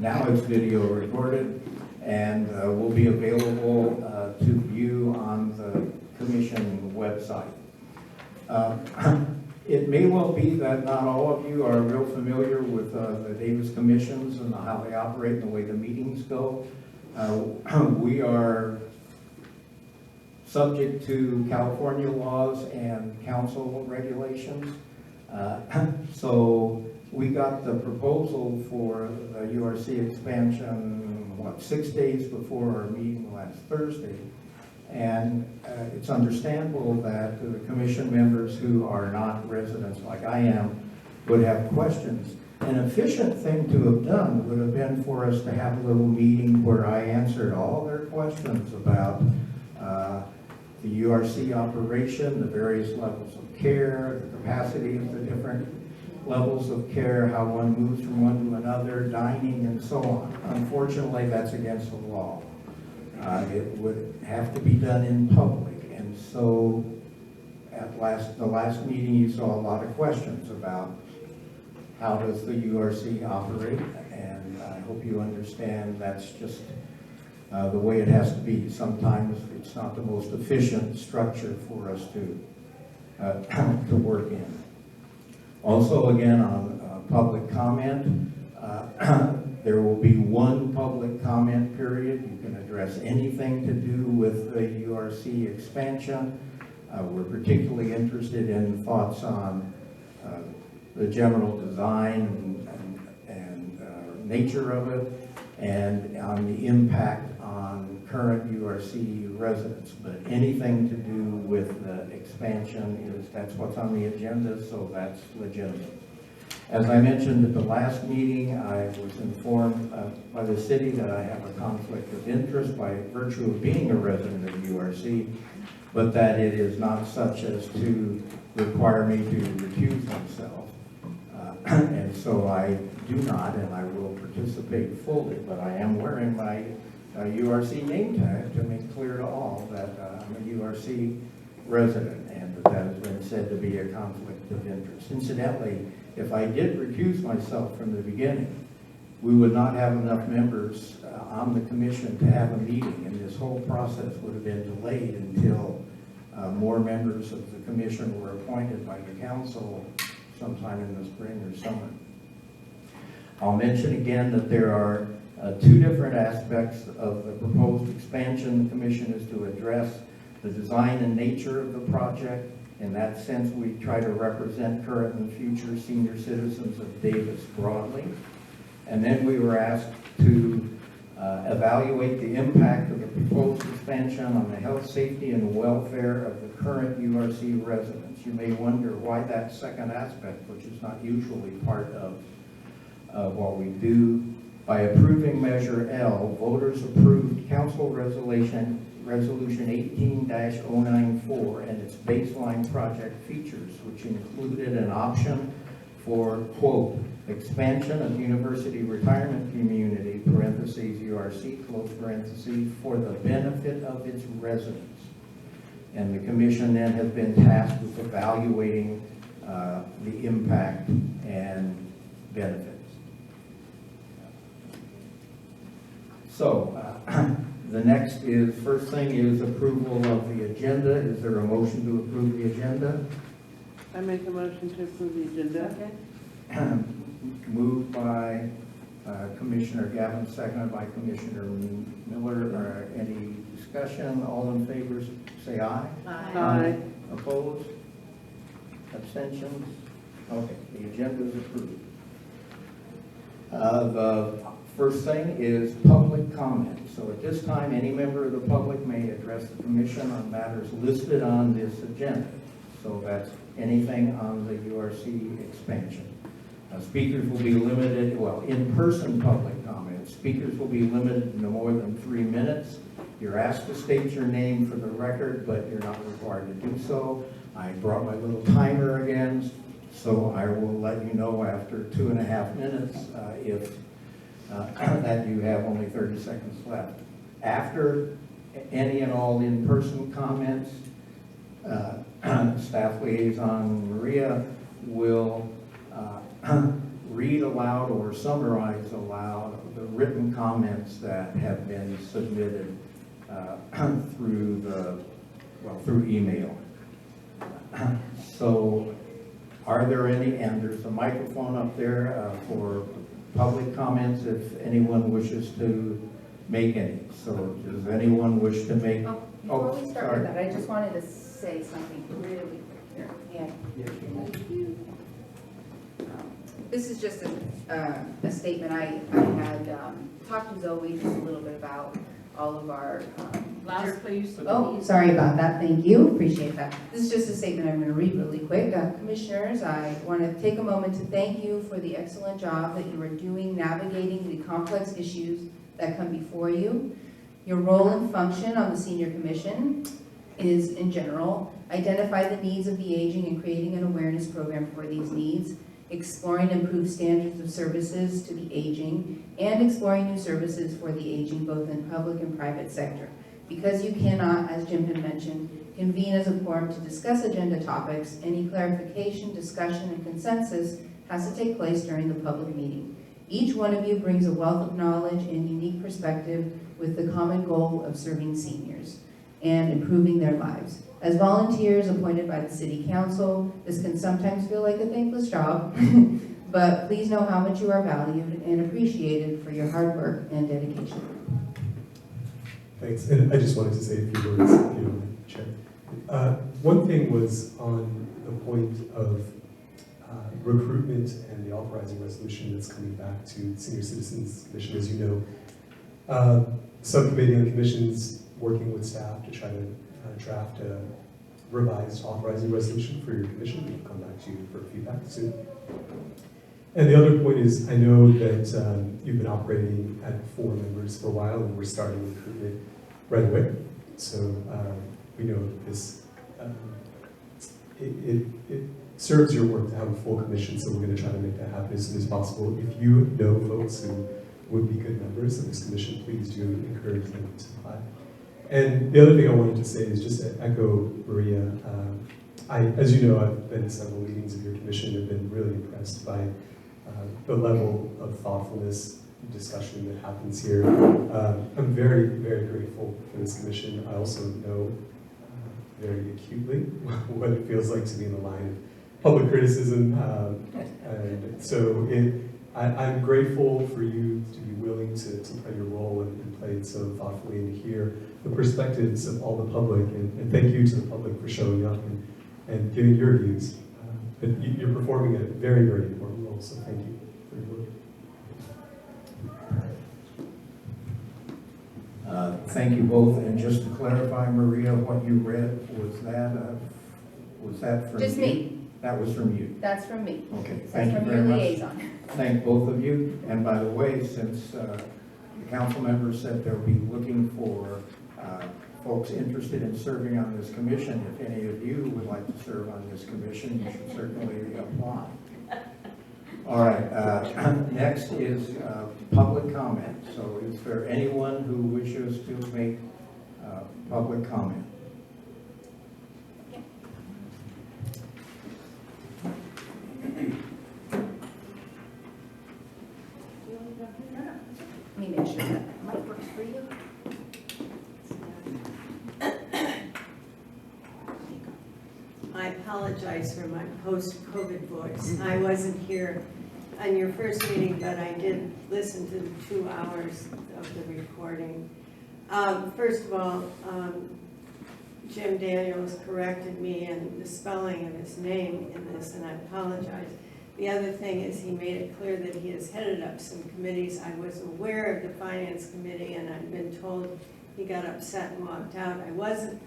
Now it's video recorded and will be available to view on the commission website. It may well be that not all of you are real familiar with the Davis Commissions and how they operate and the way the meetings go. We are subject to California laws and council regulations. So we got the proposal for the URC expansion, 6 days before our meeting last Thursday. And it's understandable that the commission members who are not residents like I am would have questions. An efficient thing to have done would have been for us to have a little meeting where I answered all their questions about the URC operation, the various levels of care, the capacity of the different levels of care, how one moves from one to another, dining, and so on. Unfortunately, that's against the law. It would have to be done in public, and so at the last meeting you saw a lot of questions about how does the URC operate, and I hope you understand that's just the way it has to be. Sometimes it's not the most efficient structure for us to work in. Also, again, on public comment, there will be one public comment period. You can address anything to do with the URC expansion. We're particularly interested in thoughts on the general design and nature of it, and on the impact on current URC residents. But anything to do with the expansion that's what's on the agenda, so that's legitimate. As I mentioned at the last meeting, I was informed by the city that I have a conflict of interest by virtue of being a resident of URC, but that it is not such as to require me to recuse myself. And so I do not, and I will participate fully, but I am wearing my URC name tag to make clear to all that I'm a URC resident, and that has been said to be a conflict of interest. Incidentally, if I did recuse myself from the beginning, we would not have enough members on the commission to have a meeting, and this whole process would have been delayed until more members of the commission were appointed by the council sometime in the spring or summer. I'll mention again that there are two different aspects of the proposed expansion. The commission is to address the design and nature of the project. In that sense, we try to represent current and future senior citizens of Davis broadly. And then we were asked to evaluate the impact of the proposed expansion on the health, safety, and welfare of the current URC residents. You may wonder why that second aspect, which is not usually part of what we do. By approving Measure L, voters approved Council Resolution 18-094 and its baseline project features, which included an option for, quote, expansion of university retirement community, parentheses, URC, close parentheses, for the benefit of its residents. And the commission then has been tasked with evaluating the impact and benefits. So, the next is, first thing is approval of the agenda. Is there a motion to approve the agenda? I make a motion to approve the agenda. Moved by Commissioner Gavin, seconded by Commissioner Miller. Any discussion? All in favor say aye. Aye. Opposed? Abstentions? Okay, the agenda is approved. The first thing is public comment. So at this time, any member of the public may address the commission on matters listed on this agenda. So that's anything on the URC expansion. Speakers will be limited, well, in-person public comments. Speakers will be limited to no more than 3 minutes. You're asked to state your name for the record, but you're not required to do so. I brought my little timer again, so I will let you know after 2.5 minutes if that you have only 30 seconds left. After any and all in-person comments, staff liaison Maria will read aloud or summarize aloud the written comments that have been submitted through email. So are there any, and there's a microphone up there for public comments if anyone wishes to make any. So does anyone wish to make? Before we start with that, I just wanted to say something really quick here. This is just a statement. I had talked to Zoe just a little bit about all of our. Last, please. Oh, sorry about that. Thank you. Appreciate that. This is just a statement I'm going to read really quick. Commissioners, I want to take a moment to thank you for the excellent job that you are doing navigating the complex issues that come before you. Your role and function on the Senior Commission is, in general, identify the needs of the aging and creating an awareness program for these needs, exploring improved standards of services to the aging, and exploring new services for the aging both in public and private sector. Because you cannot, as Jim had mentioned, convene as a quorum to discuss agenda topics, any clarification, discussion, and consensus has to take place during the public meeting. Each one of you brings a wealth of knowledge and unique perspective with the common goal of serving seniors and improving their lives. As volunteers appointed by the City Council, this can sometimes feel like a thankless job, but please know how much you are valued and appreciated for your hard work and dedication. Thanks, and I just wanted to say a few words, if you don't mind, Chair. One thing was on the point of recruitment and the authorizing resolution that's coming back to the Senior Citizens Commission. As you know, subcommittee on commissions working with staff to try to draft a revised authorizing resolution for your commission. We'll come back to you for feedback soon. And the other point is, I know that you've been operating at 4 members for a while, and we're starting recruitment right away. So we know that this, it serves your work to have a full commission, so we're going to try to make that happen as soon as possible. If you know folks who would be good members of this commission, please do encourage them to apply. And the other thing I wanted to say is just to echo Maria. As you know, I've been to several meetings of your commission and been really impressed by the level of thoughtfulness and discussion that happens here. I'm very, very grateful for this commission. I also know very acutely what it feels like to be in the line of public criticism. And so I'm grateful for you to be willing to play your role and play it so thoughtfully and to hear the perspectives of all the public. And thank you to the public for showing up and giving your views. But you're performing a very, very important role, so thank you for your work. Thank you both. And just to clarify, Maria, what you read, was that from you? Just me. That was from you. That's from me. Okay, That's thank you from very your much. liaison. Thank both of you. And by the way, since the council members said they'll be looking for folks interested in serving on this commission, if any of you would like to serve on this commission, you should certainly apply. All right, next is public comment. So is there anyone who wishes to make public comment? Let me make sure that mic works for you. I apologize for my post-COVID voice. I wasn't here on your first meeting, but I did listen to the 2 hours of the recording. First of all, Jim Daniels corrected me in the spelling of his name in this, and I apologize. The other thing is he made it clear that he has headed up some committees. I was aware of the Finance Committee, and I've been told he got upset and walked out. I wasn't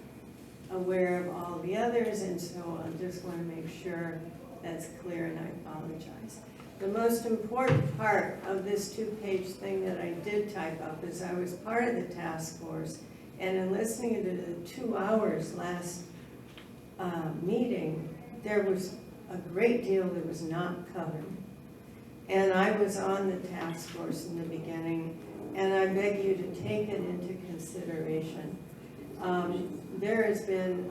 aware of all the others, and so I just want to make sure that's clear, and I apologize. The most important part of this 2-page thing that I did type up is I was part of the task force, and in listening to the 2 hours last meeting, there was a great deal that was not covered. And I was on the task force in the beginning, and I beg you to take it into consideration.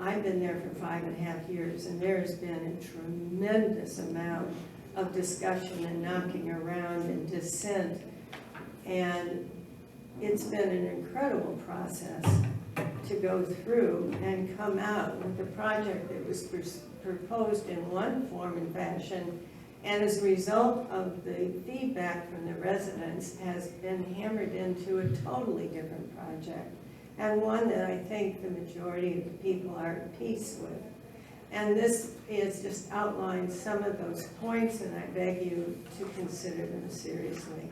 I've been there for 5.5 years, and there has been a tremendous amount of discussion and knocking around and dissent. And it's been an incredible process to go through and come out with a project that was proposed in one form and fashion, and as a result of the feedback from the residents has been hammered into a totally different project, and one that I think the majority of the people are at peace with. And this is just outlined some of those points, and I beg you to consider them seriously.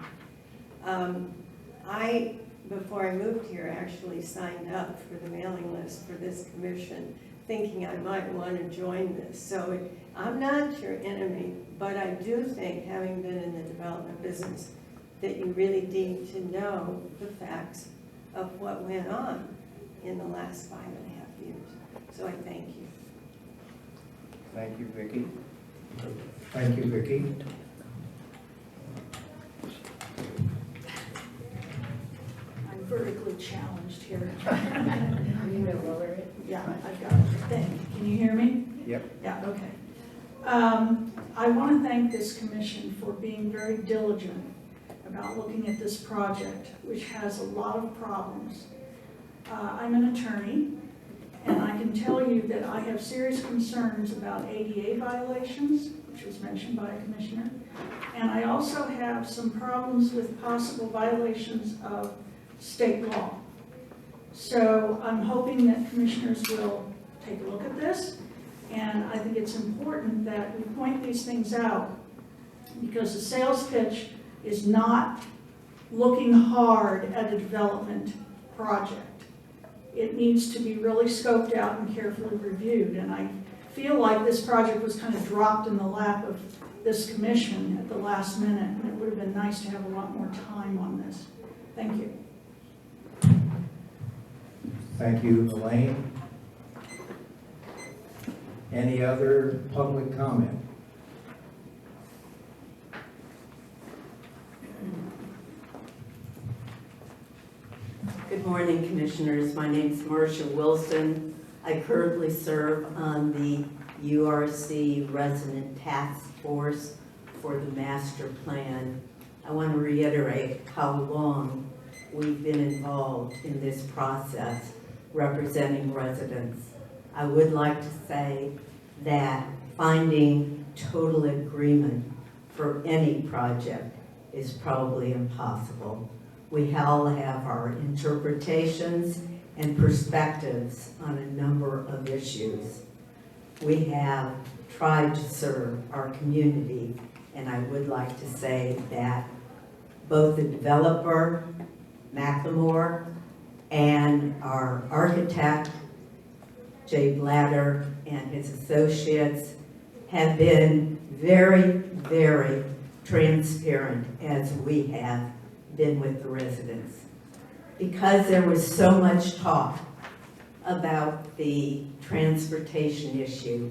Before I moved here, actually signed up for the mailing list for this commission, thinking I might want to join this. So I'm not your enemy, but I do think, having been in the development business, that you really need to know the facts of what went on in the last 5.5 years. So I thank you. Thank you, Vicki. Thank you, Vicki. I'm vertically challenged here. You know, lower it. Yeah, I've got the thing. Can you hear me? Yep. Yeah, okay. I want to thank this commission for being very diligent about looking at this project, which has a lot of problems. I'm an attorney, and I can tell you that I have serious concerns about ADA violations, which was mentioned by a commissioner, and I also have some problems with possible violations of state law. So I'm hoping that commissioners will take a look at this, and I think it's important that we point these things out, because the sales pitch is not looking hard at a development project. It needs to be really scoped out and carefully reviewed, and I feel like this project was kind of dropped in the lap of this commission at the last minute, and it would have been nice to have a lot more time on this. Thank you. Thank you, Elaine. Any other public comment? Good morning, Commissioners. My name is Marcia Wilson. I currently serve on the URC Resident Task Force for the Master Plan. I want to reiterate how long we've been involved in this process representing residents. I would like to say that finding total agreement for any project is probably impossible. We all have our interpretations and perspectives on a number of issues. We have tried to serve our community, and I would like to say that both the developer, McLemore, and our architect, Jay Blatter, and his associates have been very, very transparent, as we have been with the residents. Because there was so much talk about the transportation issue,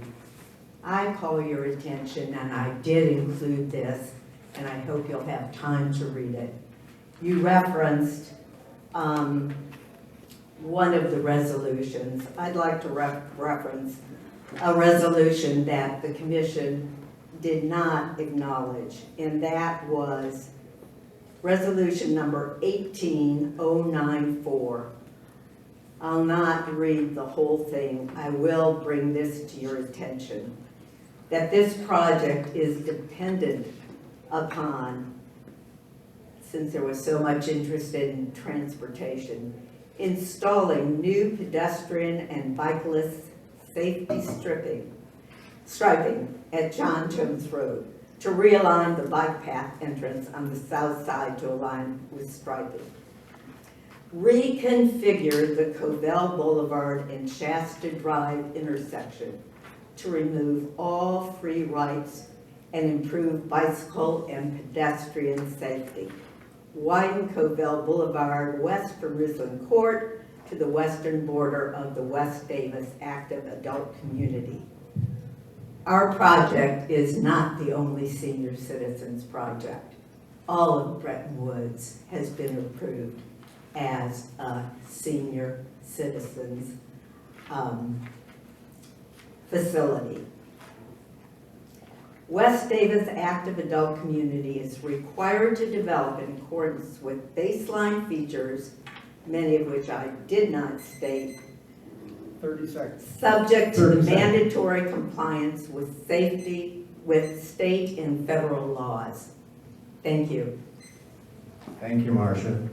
I call your attention, and I did include this, and I hope you'll have time to read it. You referenced one of the resolutions. I'd like to reference a resolution that the commission did not acknowledge, and that was resolution number 18094. I'll not read the whole thing. I will bring this to your attention, that this project is dependent upon, since there was so much interest in transportation, installing new pedestrian and bicyclist safety striping at John Jones Road to realign the bike path entrance on the south side to align with striping. Reconfigure the Covell Boulevard and Shasta Drive intersection to remove all free rights and improve bicycle and pedestrian safety. Widen Covell Boulevard west from Rislin Court to the western border of the West Davis active adult community. Our project is not the only senior citizens project. All of Bretton Woods has been approved as a senior citizens facility. West Davis Active Adult Community is required to develop in accordance with baseline features, many of which I did not state, 30 seconds. subject to 30 the seconds. mandatory compliance with state and federal laws. Thank you. Thank you, Marcia.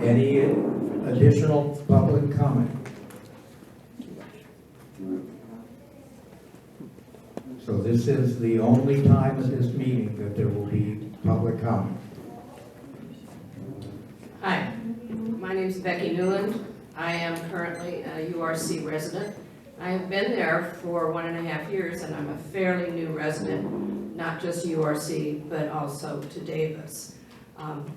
Any additional public comment? So this is the only time at this meeting that there will be public comment. Hi, my name is Becky Newland. I am currently a URC resident. I have been there for 1.5 years, and I'm a fairly new resident, not just URC, but also to Davis.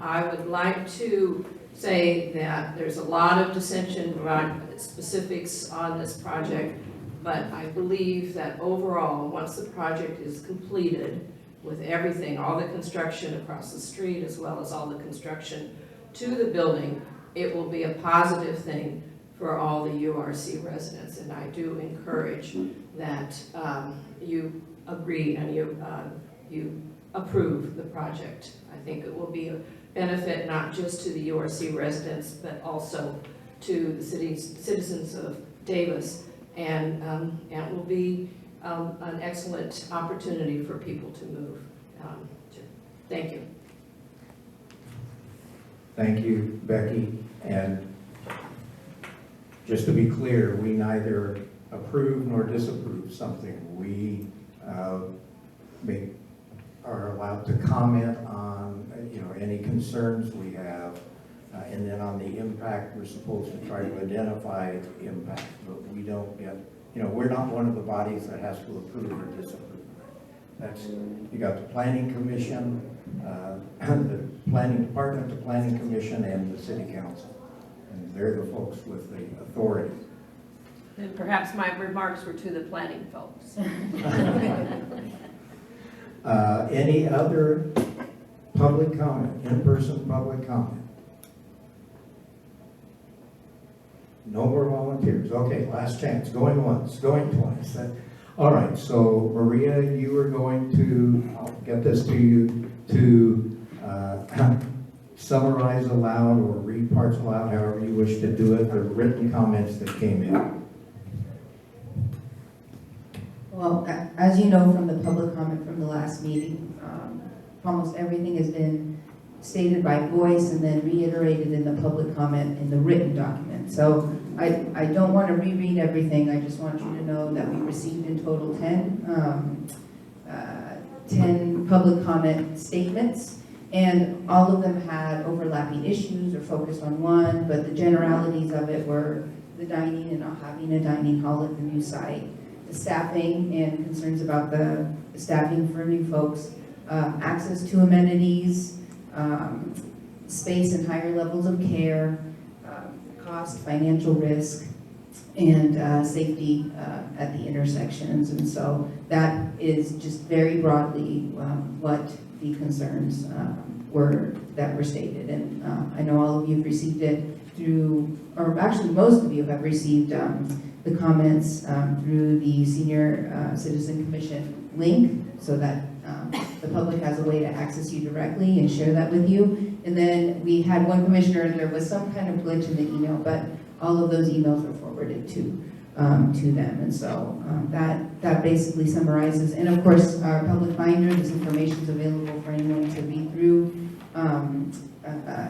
I would like to say that there's a lot of dissension around specifics on this project, but I believe that overall, once the project is completed with everything, all the construction across the street, as well as all the construction to the building, it will be a positive thing for all the URC residents. And I do encourage that you agree and you approve the project. I think it will be a benefit not just to the URC residents, but also to the citizens of Davis, and will be an excellent opportunity for people to move. Thank you. Thank you, Becky. And just to be clear, we neither approve nor disapprove something. We are allowed to comment on, any concerns we have, and then on the impact, we're supposed to try to identify impact, but we don't get, we're not one of the bodies that has to approve or disapprove. That's, you got the Planning Commission, the Planning Department, the Planning Commission, and the City Council. And they're the folks with the authority. And perhaps my remarks were to the planning folks. Any other public comment, in-person public comment? No more volunteers. Okay, last chance. Going once, going twice. All right, so Maria, you are going to, I'll get this to you, to summarize aloud or read parts aloud, however you wish to do it, the written comments that came in. Well, as you know from the public comment from the last meeting, almost everything has been stated by voice and then reiterated in the public comment in the written document. So I don't want to reread everything. I just want you to know that we received in total 10 public comment statements, and all of them had overlapping issues or focused on one, but the generalities of it were the dining and not having a dining hall at the new site, the staffing and concerns about the staffing for new folks, access to amenities, space and higher levels of care, cost, financial risk, and safety at the intersections. And so that is just very broadly what the concerns were that were stated. And I know all of you have received it through, or actually most of you have received the comments through the Senior Citizen Commission link, so that the public has a way to access you directly and share that with you. And then we had one commissioner, there was some kind of glitch in the email, but all of those emails were forwarded to them. And so that basically summarizes. And of course, our public binder, this information is available for anyone to read through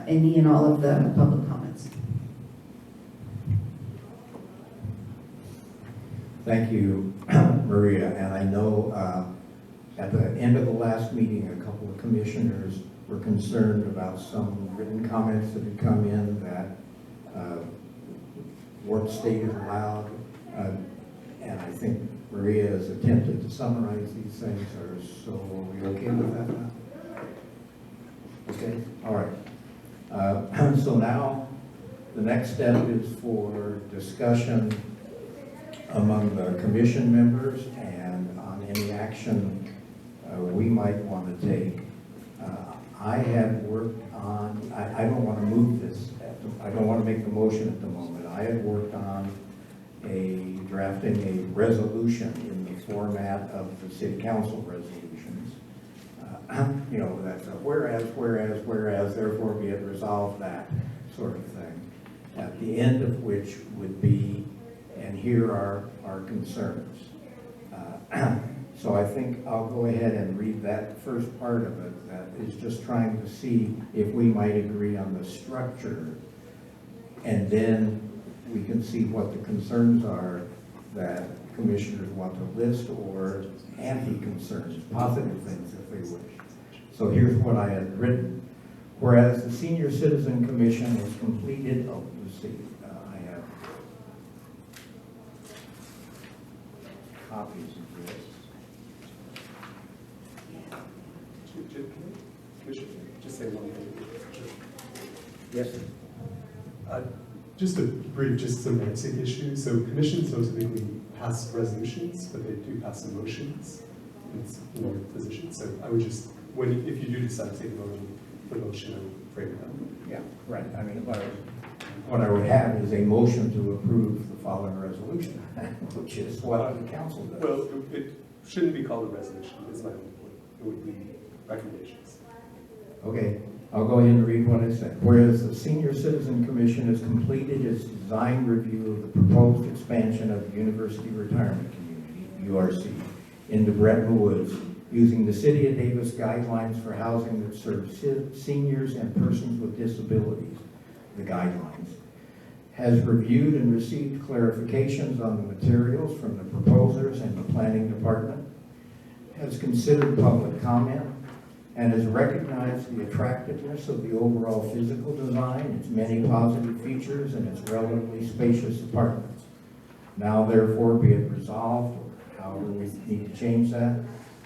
any and all of the public comments. Thank you, Maria. And I know at the end of the last meeting, a couple of commissioners were concerned about some written comments that had come in that weren't stated aloud. And I think Maria has attempted to summarize these things, so are we okay with that now? Okay, all right. So now the next step is for discussion among the commission members and on any action we might want to take. I had worked on, I don't want to move this, I don't want to make the motion at the moment. I had worked on drafting a resolution in the format of the city council resolutions. You know, that's a whereas, therefore be it resolved that sort of thing. At the end of which would be, and here are our concerns. So I think I'll go ahead and read that first part of it, that is just trying to see if we might agree on the structure, and then we can see what the concerns are that commissioners want to list, or anti-concerns, positive things if they wish. So here's what I had written. Whereas the Senior Citizen Commission has completed, oh, let's see, I have copies of this. Commissioner, just say one thing. Yes, sir. Just a brief, just semantic issue. So commissions don't typically pass resolutions, but they do pass motions. It's your position. So I would just, if you do decide to take a vote on the motion, I would frame it up. Yeah, right. I mean, what I would have is a motion to approve the following resolution, which is what the council does. Well, it shouldn't be called a resolution, is my only point. It would be recommendations. Okay, I'll go ahead and read what I said. Whereas the Senior Citizen Commission has completed its design review of the proposed expansion of the University Retirement Community, URC, into Bretton Woods, using the City of Davis guidelines for housing that serves seniors and persons with disabilities, the guidelines, has reviewed and received clarifications on the materials from the proposers and the planning department, has considered public comment, and has recognized the attractiveness of the overall physical design, its many positive features, and its relatively spacious apartments. Now therefore be it resolved, or however we need to change that,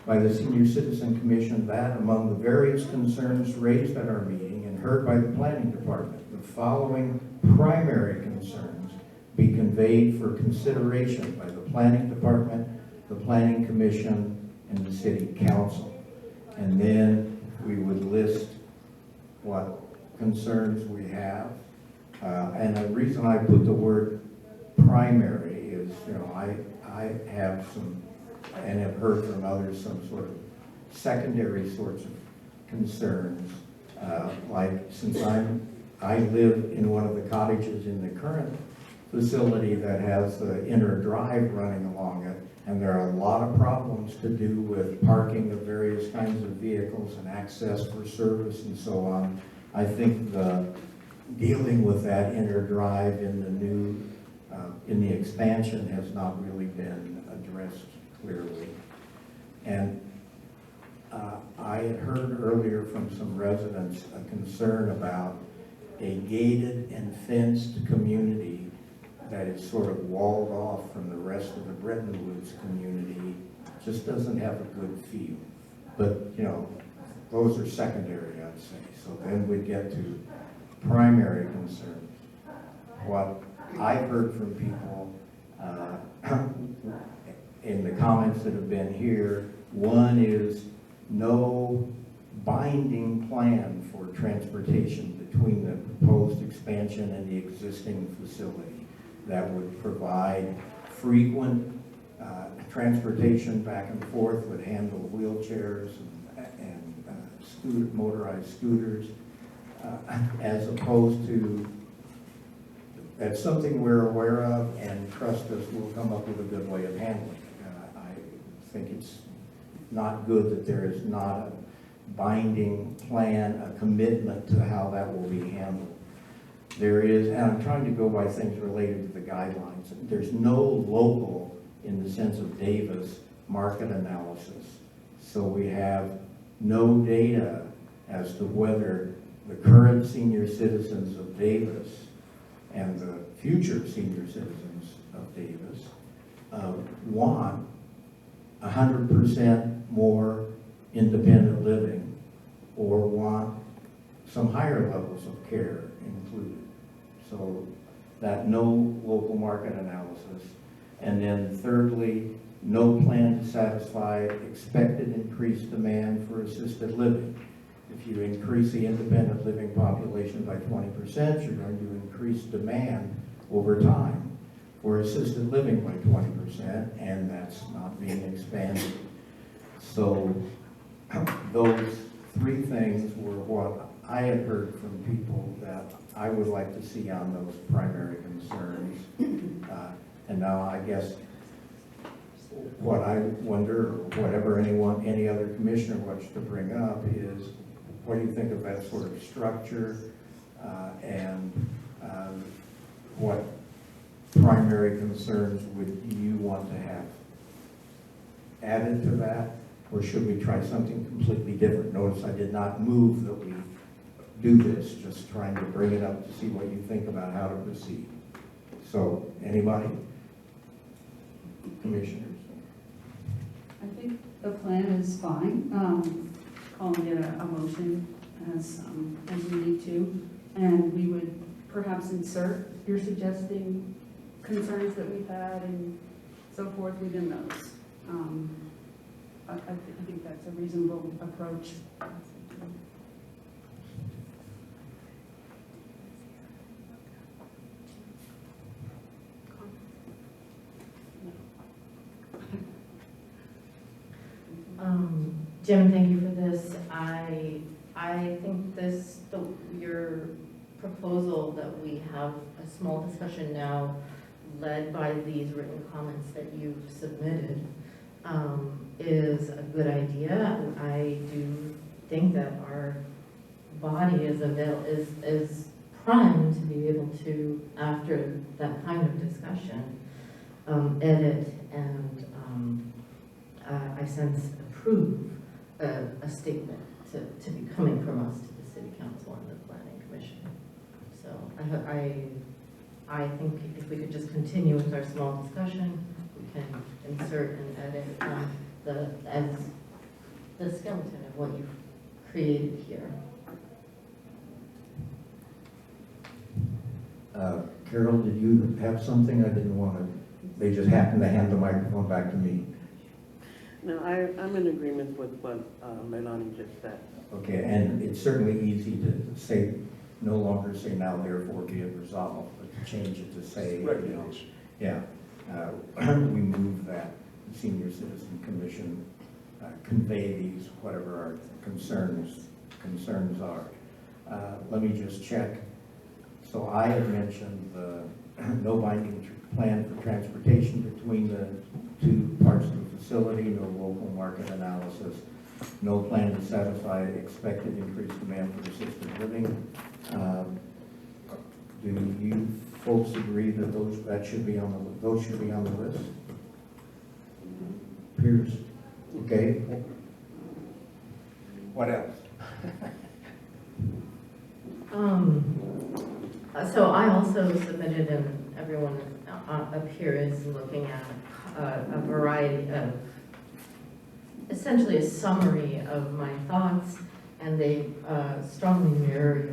by the Senior Citizen Commission that among the various concerns raised at our meeting and heard by the planning department, the following primary concerns be conveyed for consideration by the planning department, the planning commission, and the city council. And then we would list what concerns we have. And the reason I put the word primary is, you know, I have some, and have heard from others, some sort of secondary sorts of concerns. Like, since I live in one of the cottages in the current facility that has the inner drive running along it, and there are a lot of problems to do with parking of various kinds of vehicles and access for service and so on. I think the dealing with that inner drive in the new, in the expansion has not really been addressed clearly. And I had heard earlier from some residents a concern about a gated and fenced community that is sort of walled off from the rest of the Bretton Woods community. Just doesn't have a good feel. But, you know, those are secondary, I'd say. So then we get to primary concerns. What I've heard from people in the comments that have been here, one is no binding plan for transportation between the proposed expansion and the existing facility that would provide frequent transportation back and forth, would handle wheelchairs and motorized scooters, as opposed to, that's something we're aware of, and trust us, we'll come up with a good way of handling it. I think it's not good that there is not a binding plan, a commitment to how that will be handled. There is, and I'm trying to go by things related to the guidelines, there's no local, in the sense of Davis, market analysis. So we have no data as to whether the current senior citizens of Davis and the future senior citizens of Davis want 100% more independent living or want some higher levels of care included. So that no local market analysis. And then thirdly, no plan to satisfy expected increased demand for assisted living. If you increase the independent living population by 20%, you're going to increase demand over time. for assisted living by 20%, and that's not being expanded. So those three things were what I had heard from people that I would like to see on those primary concerns. And now I guess what I wonder, or whatever any other commissioner wants to bring up is, what do you think of that sort of structure? And what primary concerns would you want to have added to that? Or should we try something completely different? Notice I did not move that we do this, just trying to bring it up to see what you think about how to proceed. So, anybody? Commissioners? I think the plan is fine, calling it a motion as we need to, and we would perhaps insert your suggesting concerns that we've had and so forth within those. I think that's a reasonable approach. Jim, thank you for this. I think your proposal that we have a small discussion now led by these written comments that you've submitted is a good idea. I do think that our body is primed to be able to, after that kind of discussion, edit and I sense approve a statement to be coming from us to the City Council and the Planning Commission. So I think if we could just continue with our small discussion, we can insert and edit the skeleton of what you've created here. Carol, did you have something? I didn't want to, they just happened to hand the microphone back to me. No, I'm in agreement with what Leilani just said. Okay, and it's certainly easy to say, no longer say now therefore be it resolved, but to change it to say, you know, yeah, we move that the Senior Citizen Commission convey these, whatever our concerns are. Let me just check. So I have mentioned the no binding plan for transportation between the two parts of the facility, no local market analysis, no plan to satisfy expected increased demand for assisted living. Do you folks agree that those should be on the list? Pierce? Okay. What else? So I also submitted, and everyone up here is looking at a variety of, essentially a summary of my thoughts, and they strongly mirror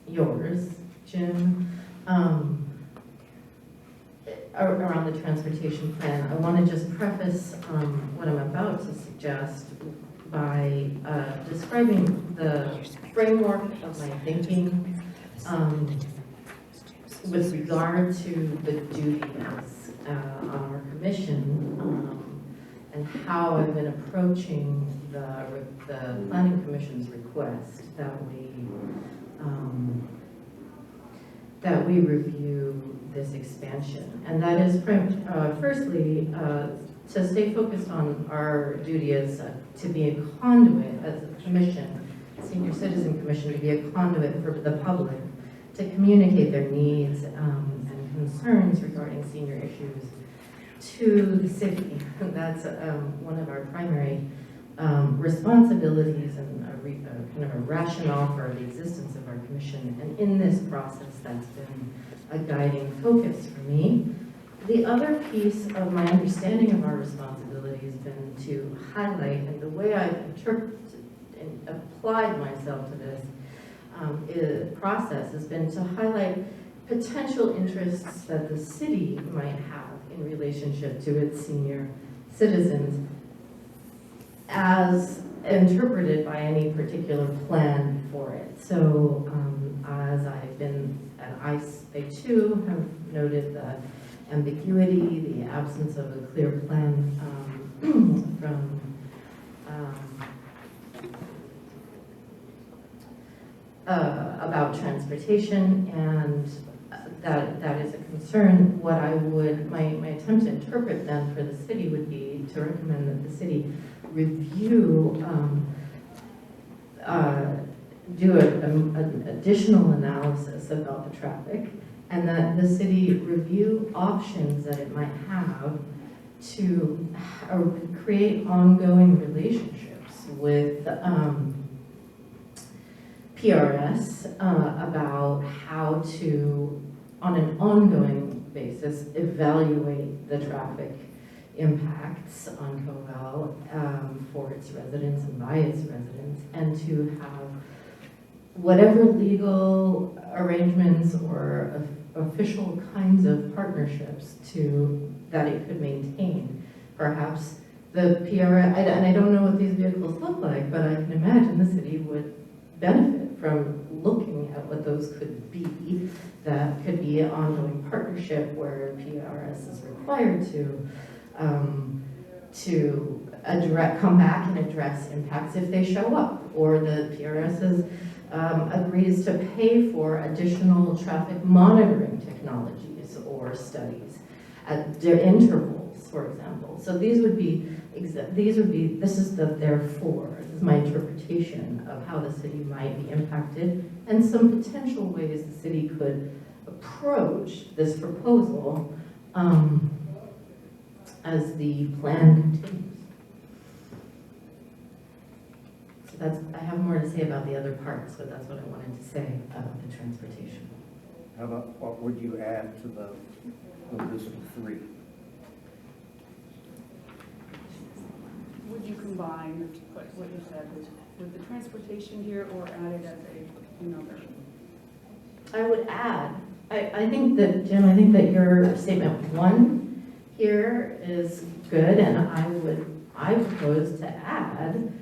yours, Jim, around the transportation plan. I want to just preface what I'm about to suggest by describing the framework of my thinking with regard to the duties on our commission and how I've been approaching the Planning Commission's request that we review this expansion. And that is, firstly, to stay focused on our duty as to be a conduit as a commission, Senior Citizen Commission, to be a conduit for the public, to communicate their needs and concerns regarding senior issues to the city. That's one of our primary responsibilities and kind of a rationale for the existence of our commission. And in this process, that's been a guiding focus for me. The other piece of my understanding of our responsibility has been to highlight, and the way I've interpreted and applied myself to this process has been to highlight potential interests that the city might have in relationship to its senior citizens as interpreted by any particular plan for it. So as I've been, I too have noted the ambiguity, the absence of a clear plan from about transportation, and that is a concern. What I would, my attempt to interpret then for the city would be to recommend that the city review, do an additional analysis about the traffic, and that the city review options that it might have to create ongoing relationships with PRS about how to, on an ongoing basis, evaluate the traffic impacts on Covell for its residents and by its residents, and to have whatever legal arrangements or official kinds of partnerships that it could maintain. Perhaps the PRS, and I don't know what these vehicles look like, but I can imagine the city would benefit from looking at what those could be. That could be an ongoing partnership where PRS is required to come back and address impacts if they show up, or the PRS agrees to pay for additional traffic monitoring technologies or studies at their intervals, for example. So this is the therefore. This is my interpretation of how the city might be impacted and some potential ways the city could approach this proposal as the plan continues. So I have more to say about the other parts, but that's what I wanted to say about the transportation. How about, what would you add to the list of 3? Would you combine what you said with the transportation here, or add it as another? I would add, I think that, Jim, I think that your statement 1 here is good, and I propose to add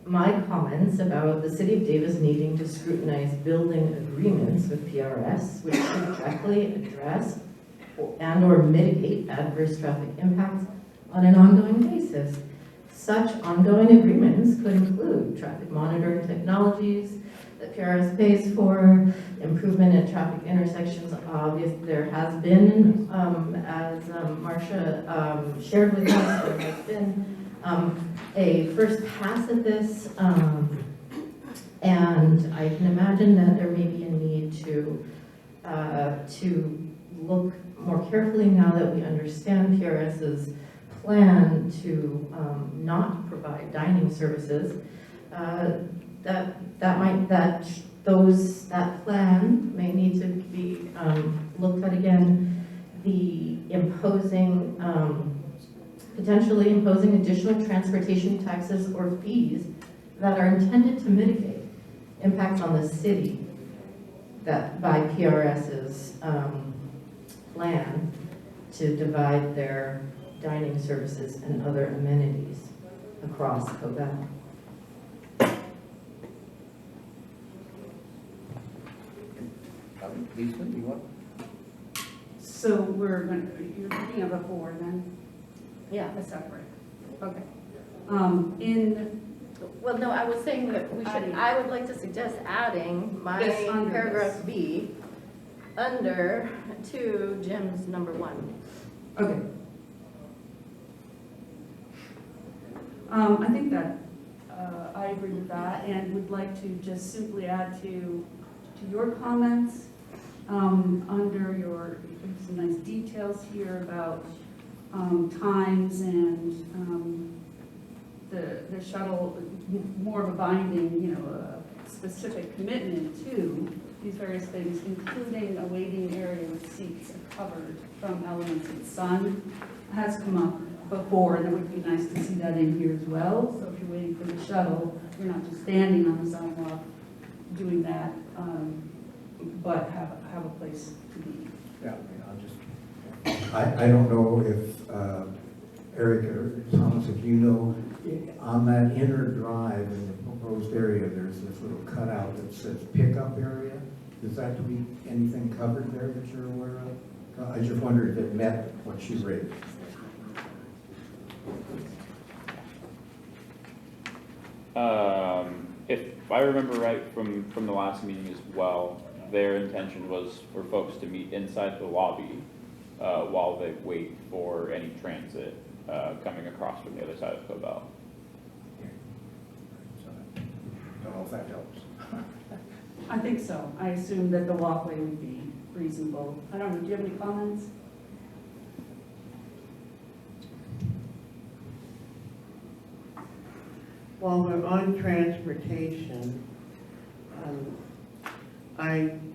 my comments about the City of Davis needing to scrutinize building agreements with PRS, which should directly address and or mitigate adverse traffic impacts on an ongoing basis. Such ongoing agreements could include traffic monitoring technologies that PRS pays for, improvement at traffic intersections. Obviously, there has been, as Marcia shared with us, there has been a first pass at this, and I can imagine that there may be a need to look more carefully now that we understand PRS's plan to not provide dining services. That plan may need to be looked at again. The potentially imposing additional transportation taxes or fees that are intended to mitigate impacts on the city that by PRS's plan to divide their dining services and other amenities across Covell. Lisa, you want? So you're thinking of a 4 then? Yeah. A separate, okay. Well, no, I was saying that I would like to suggest adding my This under paragraph this. B under to Jim's number 1. Okay. I think that, I agree with that, and would like to just simply add to your comments, under some nice details here about times and the shuttle, more of a binding, a specific commitment to these various things, including a waiting area with seats covered from elements of the sun, has come up before, and it would be nice to see that in here as well. So if you're waiting for the shuttle, you're not just standing on the sidewalk doing that, but have a place to be. Yeah, I don't know if Eric or Thomas, if you know, on that inner drive in the proposed area, there's this little cutout that says pickup area. Is that to be anything covered there that you're aware of? I just wondered if it met what she raised. If I remember right from the last meeting as well, their intention was for folks to meet inside the lobby while they wait for any transit coming across from the other side of Cobell. So, don't know if that helps. I think so. I assume that the walkway would be reasonable. I don't know, do you have any comments? While we're on transportation, I'm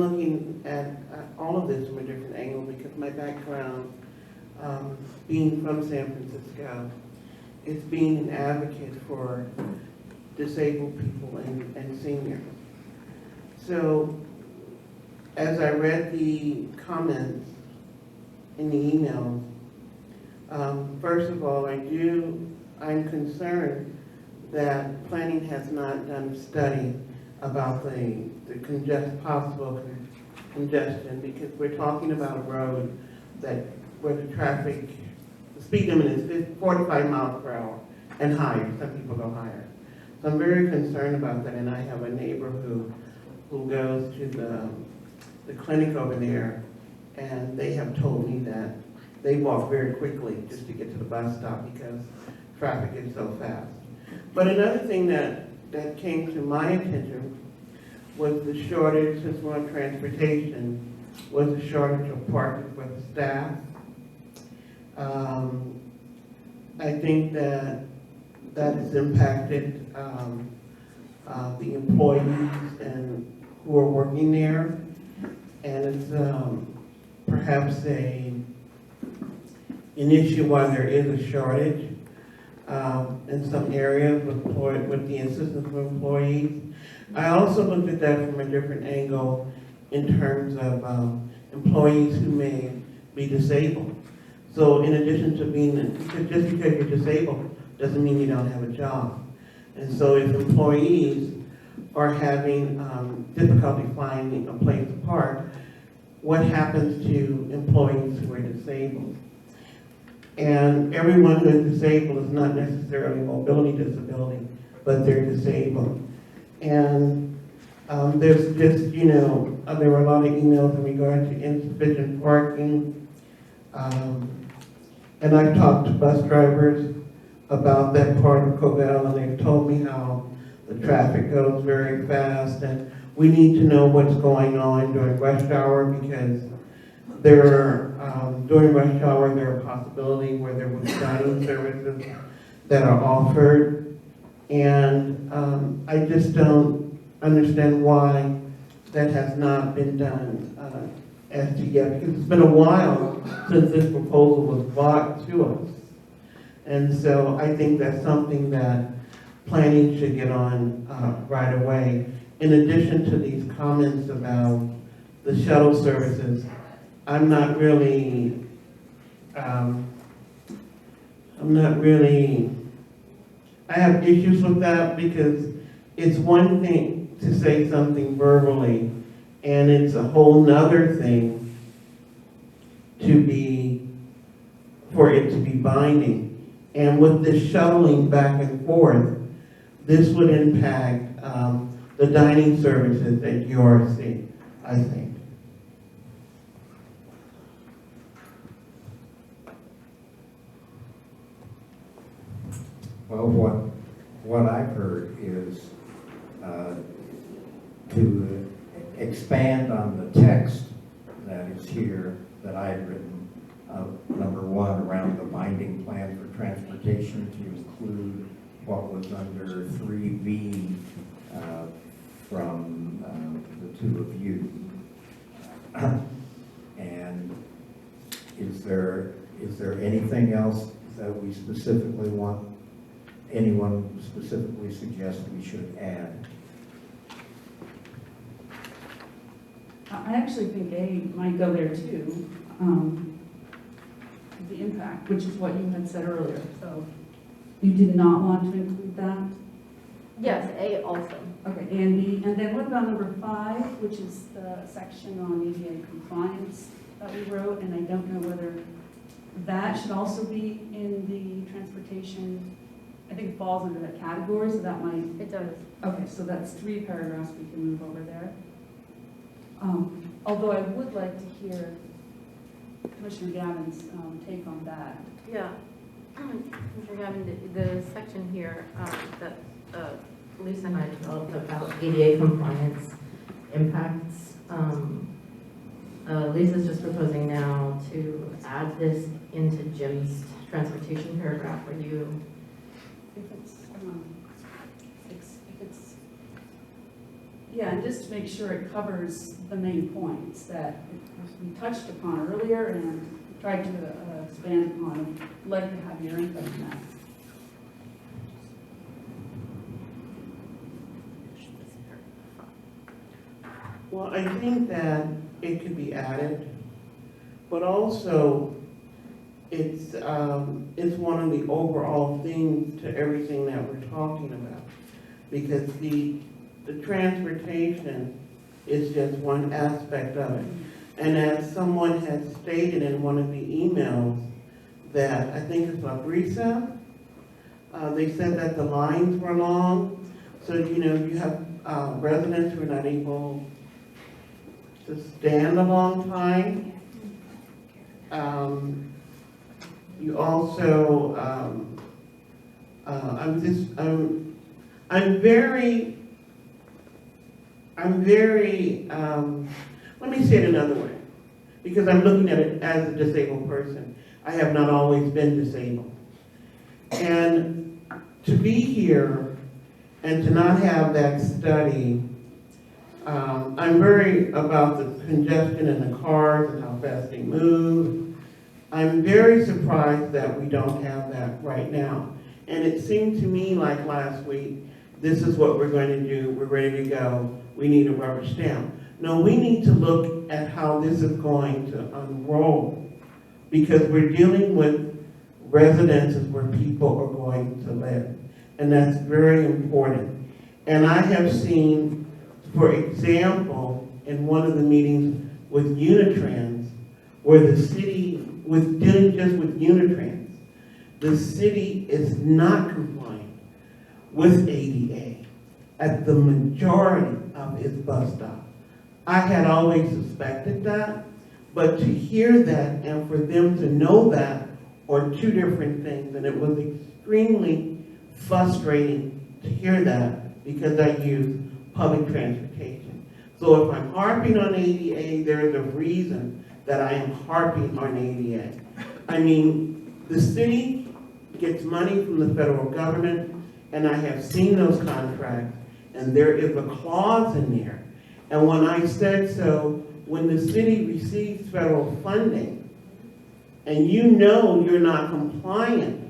looking at all of this from a different angle because my background, being from San Francisco, is being an advocate for disabled people and seniors. So as I read the comments in the emails, first of all, I'm concerned that planning has not done a study about the possible congestion, because we're talking about a road where the speed limit is 45 miles per hour and higher. Some people go higher. So I'm very concerned about that, and I have a neighbor who goes to the clinic over there, and they have told me that they walk very quickly just to get to the bus stop because traffic is so fast. But another thing that came to my attention was the shortage, since we're on transportation, was the shortage of parking for the staff. I think that has impacted the employees and who are working there, and it's perhaps an issue why there is a shortage in some areas with the assistance of employees. I also looked at that from a different angle in terms of employees who may be disabled. So in addition to just because you're disabled doesn't mean you don't have a job. And so if employees are having difficulty finding a place to park, what happens to employees who are disabled? And everyone who is disabled is not necessarily mobility disability, but they're disabled. And there's just, there were a lot of emails in regard to insufficient parking. And I've talked to bus drivers about that part of Cobell, and they've told me how the traffic goes very fast, and we need to know what's going on during rush hour, because during rush hour there are possibilities where there will be dining services that are offered, and I just don't understand why that has not been done as to yet, because it's been a while since this proposal was brought to us. And so I think that's something that planning should get on right away. In addition to these comments about the shuttle services, I'm not really, I have issues with that, because it's one thing to say something verbally, and it's a whole nother thing for it to be binding. And with this shuttling back and forth, this would impact the dining services at URC, I think. Well, what I've heard is to expand on the text that is here that I had written. Number one, around the binding plan for transportation, to include what was under 3B from the two of you. And is there anything else that we specifically want, anyone specifically suggests we should add? I actually think A might go there too. The impact, which is what you had said earlier. So you did not want to include that? Yes, A also. Okay, A and B, and then what about number 5, which is the section on ADA compliance that we wrote, and I don't know whether that should also be in the transportation, I think it falls under that category, so that might, It does. okay, so that's 3 paragraphs we can move over there. Although I would like to hear Commissioner Gavin's take on that. Yeah. Commissioner Gavin, the section here that Lisa and I developed about ADA compliance impacts, Lisa's just proposing now to add this into Jim's transportation paragraph where you, If it's, yeah, and just to make sure it covers the main points that we touched upon earlier and tried to expand upon. I'd like to have your input on that. Well, I think that it could be added, but also it's one of the overall themes to everything that we're talking about. Because the transportation is just one aspect of it. And as someone has stated in one of the emails that, I think it's Labrisa, they said that the lines were long. So, you know, you have residents who are not able to stand a long time. You also, I'm very, let me say it another way, because I'm looking at it as a disabled person. I have not always been disabled. And to be here and to not have that study, I'm very about the congestion in the cars and how fast they move. I'm very surprised that we don't have that right now. And it seemed to me like last week, this is what we're going to do, we're ready to go, we need a rubber stamp. No, we need to look at how this is going to unroll, because we're dealing with residences where people are going to live. And that's very important. And I have seen, for example, in one of the meetings with Unitrans, where the city was dealing just with Unitrans, the city is not compliant with ADA at the majority of its bus stops. I had always suspected that, but to hear that and for them to know that are two different things, and it was extremely frustrating to hear that because I use public transportation. So if I'm harping on ADA, there's a reason that I am harping on ADA. I mean, the city gets money from the federal government, and I have seen those contracts, and there is a clause in there. And when I said so, when the city receives federal funding, and you know you're not compliant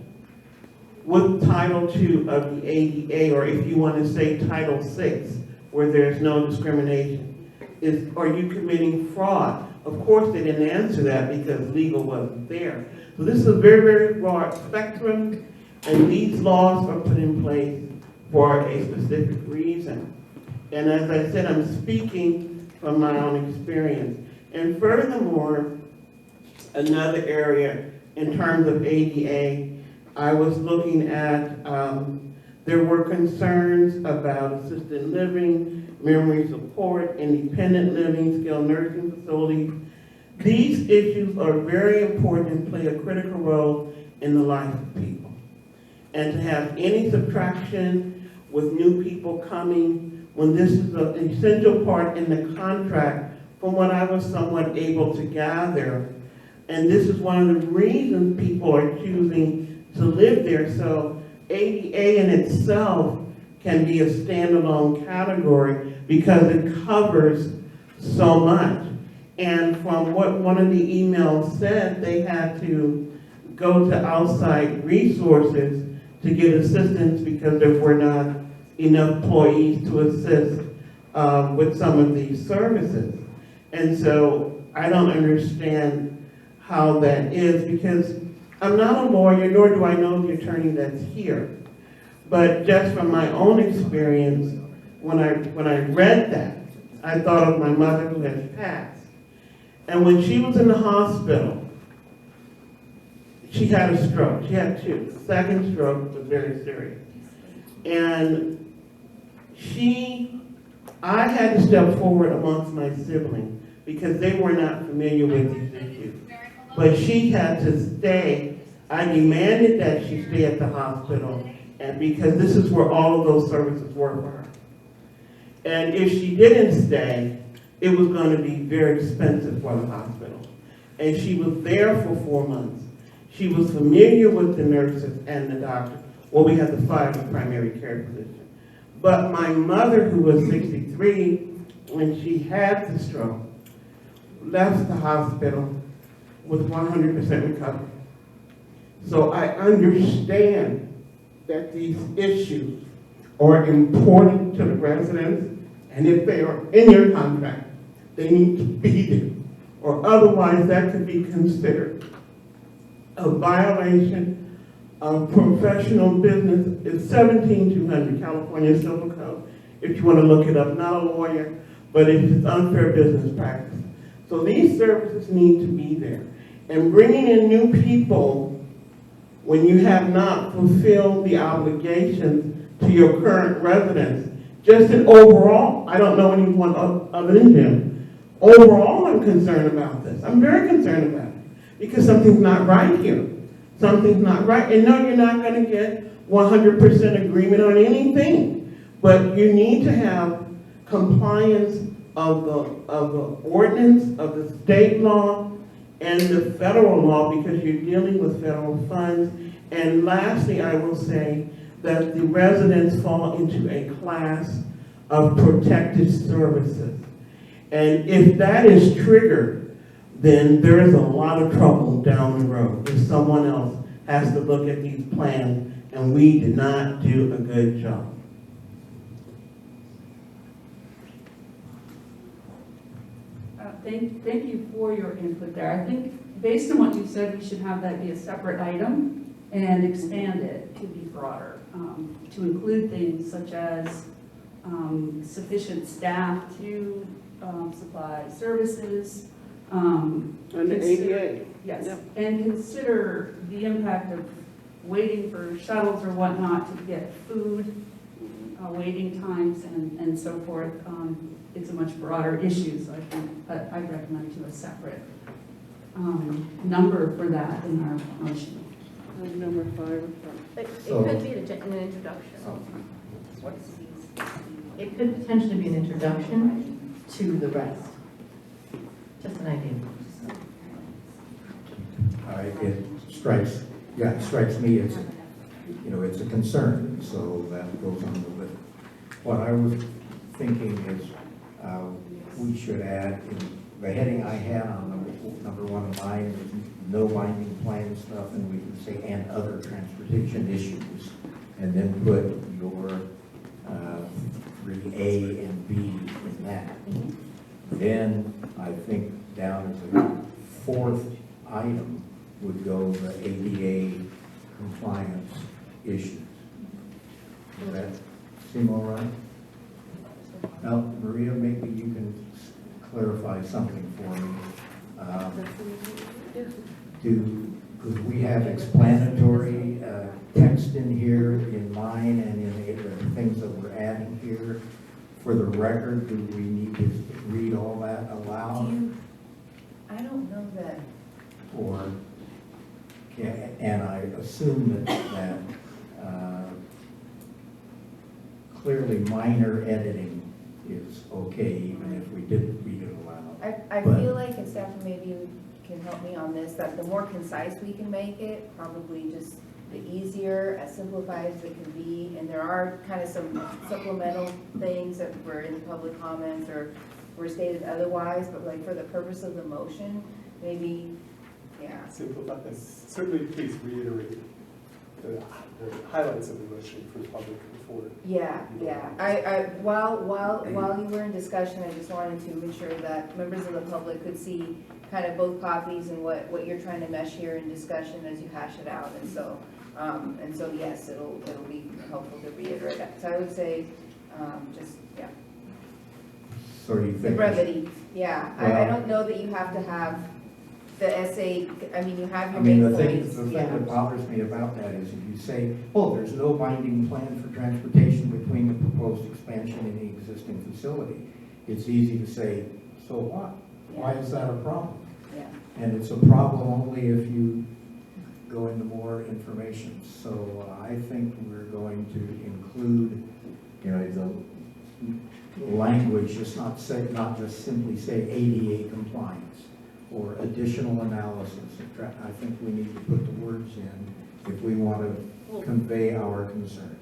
with Title II of the ADA, or if you want to say Title VI, where there's no discrimination, are you committing fraud? Of course they didn't answer that because legal wasn't there. So this is a very, very broad spectrum, and these laws are put in place for a specific reason. And as I said, I'm speaking from my own experience. And furthermore, another area in terms of ADA, I was looking at, there were concerns about assisted living, memory support, independent living, skilled nursing facilities. These issues are very important and play a critical role in the life of people. And to have any subtraction with new people coming, when this is an essential part in the contract, from what I was somewhat able to gather, and this is one of the reasons people are choosing to live there. So ADA in itself can be a standalone category because it covers so much. And from what one of the emails said, they had to go to outside resources to get assistance because there were not enough employees to assist with some of these services. And so I don't understand how that is, because I'm not a lawyer, nor do I know the attorney that's here. But just from my own experience, when I read that, I thought of my mother who has passed. And when she was in the hospital, she had a stroke. She had two. The second stroke was very serious. And I had to step forward amongst my siblings because they were not familiar with these issues. But she had to stay. I demanded that she stay at the hospital, and because this is where all of those services were for her. And if she didn't stay, it was going to be very expensive for the hospital. And she was there for 4 months. She was familiar with the nurses and the doctor. Well, we had the 5 primary care physicians. But my mother, who was 63, when she had the stroke, left the hospital with 100% recovery. So I understand that these issues are important to the residents, and if they are in your contract, they need to be there, or otherwise that could be considered a violation of professional business. It's 17200 California Civil Code, if you want to look it up. Not a lawyer, but it's unfair business practice. So these services need to be there. And bringing in new people when you have not fulfilled the obligations to your current residents, just in overall, I don't know anyone other than Jim, overall I'm concerned about this. I'm very concerned about it because something's not right here. Something's not right. And no, you're not going to get 100% agreement on anything, but you need to have compliance of the ordinance, of the state law, and the federal law, because you're dealing with federal funds. And lastly, I will say that the residents fall into a class of protected services. And if that is triggered, then there is a lot of trouble down the road if someone else has to look at these plans and we did not do a good job. Thank you for your input there. I think based on what you said, we should have that be a separate item and expand it to be broader, to include things such as sufficient staff to supply services. And the ADA. Yes, Yep. and consider the impact of waiting for shuttles or whatnot to get food, waiting times and so forth. It's a much broader issue, so I think I'd recommend to a separate number for that in our motion. Number 5. It So- could be an introduction. It could potentially be an introduction to the rest. Just an idea. It strikes me as, it's a concern, so that goes on the list. What I was thinking is, we should add, in the heading I had on number 1 of mine, is no binding plan stuff, and we can say, and other transportation issues, and then put your 3A and B in that. Then I think down as a 4th item would go the ADA compliance issues. Does that seem all right? Now, Maria, maybe you can clarify something for me. Because we have explanatory text in here in mine and in the things that we're adding here. For the record, do we need to read all that aloud? I don't know that. Or, and I assume that clearly minor editing is okay, even if we didn't read it aloud. I But- feel like, and staff maybe you can help me on this, that the more concise we can make it, probably just the easier, as simplified as it can be. And there are kind of some supplemental things that were in the public comments or were stated otherwise, but like for the purpose of the motion, maybe, yeah. Simplify this. Certainly, please reiterate the highlights of the motion for the public before. Yeah. While you were in discussion, I just wanted to make sure that members of the public could see kind of both copies and what you're trying to mesh here in discussion as you hash it out. And so yes, it'll be helpful to So I would say, yeah, So you the think? brevity, yeah. I Well- don't know that you have to have the essay, I mean, you have I your mean, main the thing points, that yeah. bothers me about that is if you say, oh, there's no binding plan for transportation between the proposed expansion and the existing facility, it's easy to say, so what? Why is that a problem? Yeah. And it's a problem only if you go into more information. So I think we're going to include, you know, the language, just not just simply say ADA compliance or additional analysis. I think we need to put the words in if we want to convey our concerns.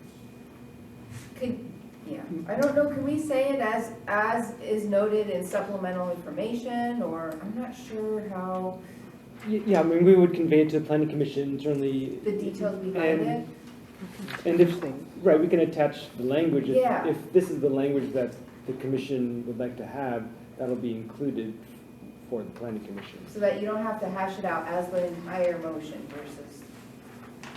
Yeah, I don't know, can we say it as is noted in supplemental information, or I'm not sure how, Yeah, I mean, we would convey it to the planning commission, certainly. the details behind it? And if, right, we can attach the language. Yeah. If this is the language that the commission would like to have, that'll be included for the planning commission. So that you don't have to hash it out as the entire motion versus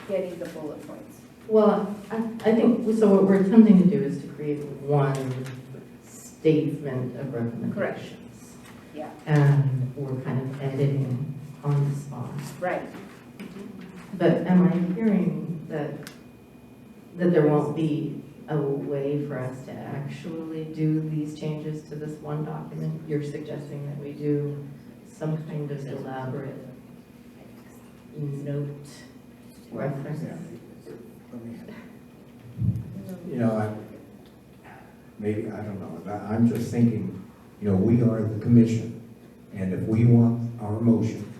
getting the bullet points. Well, I think, so what we're attempting to do is to create one statement of recommendations. Yeah, And we're kind of editing on the spot. right. But am I hearing that there won't be a way for us to actually do these changes to this one document? You're suggesting that we do some kind of elaborate note reference? You know, maybe, I don't know, I'm just thinking, you know, we are the commission, and if we want our motion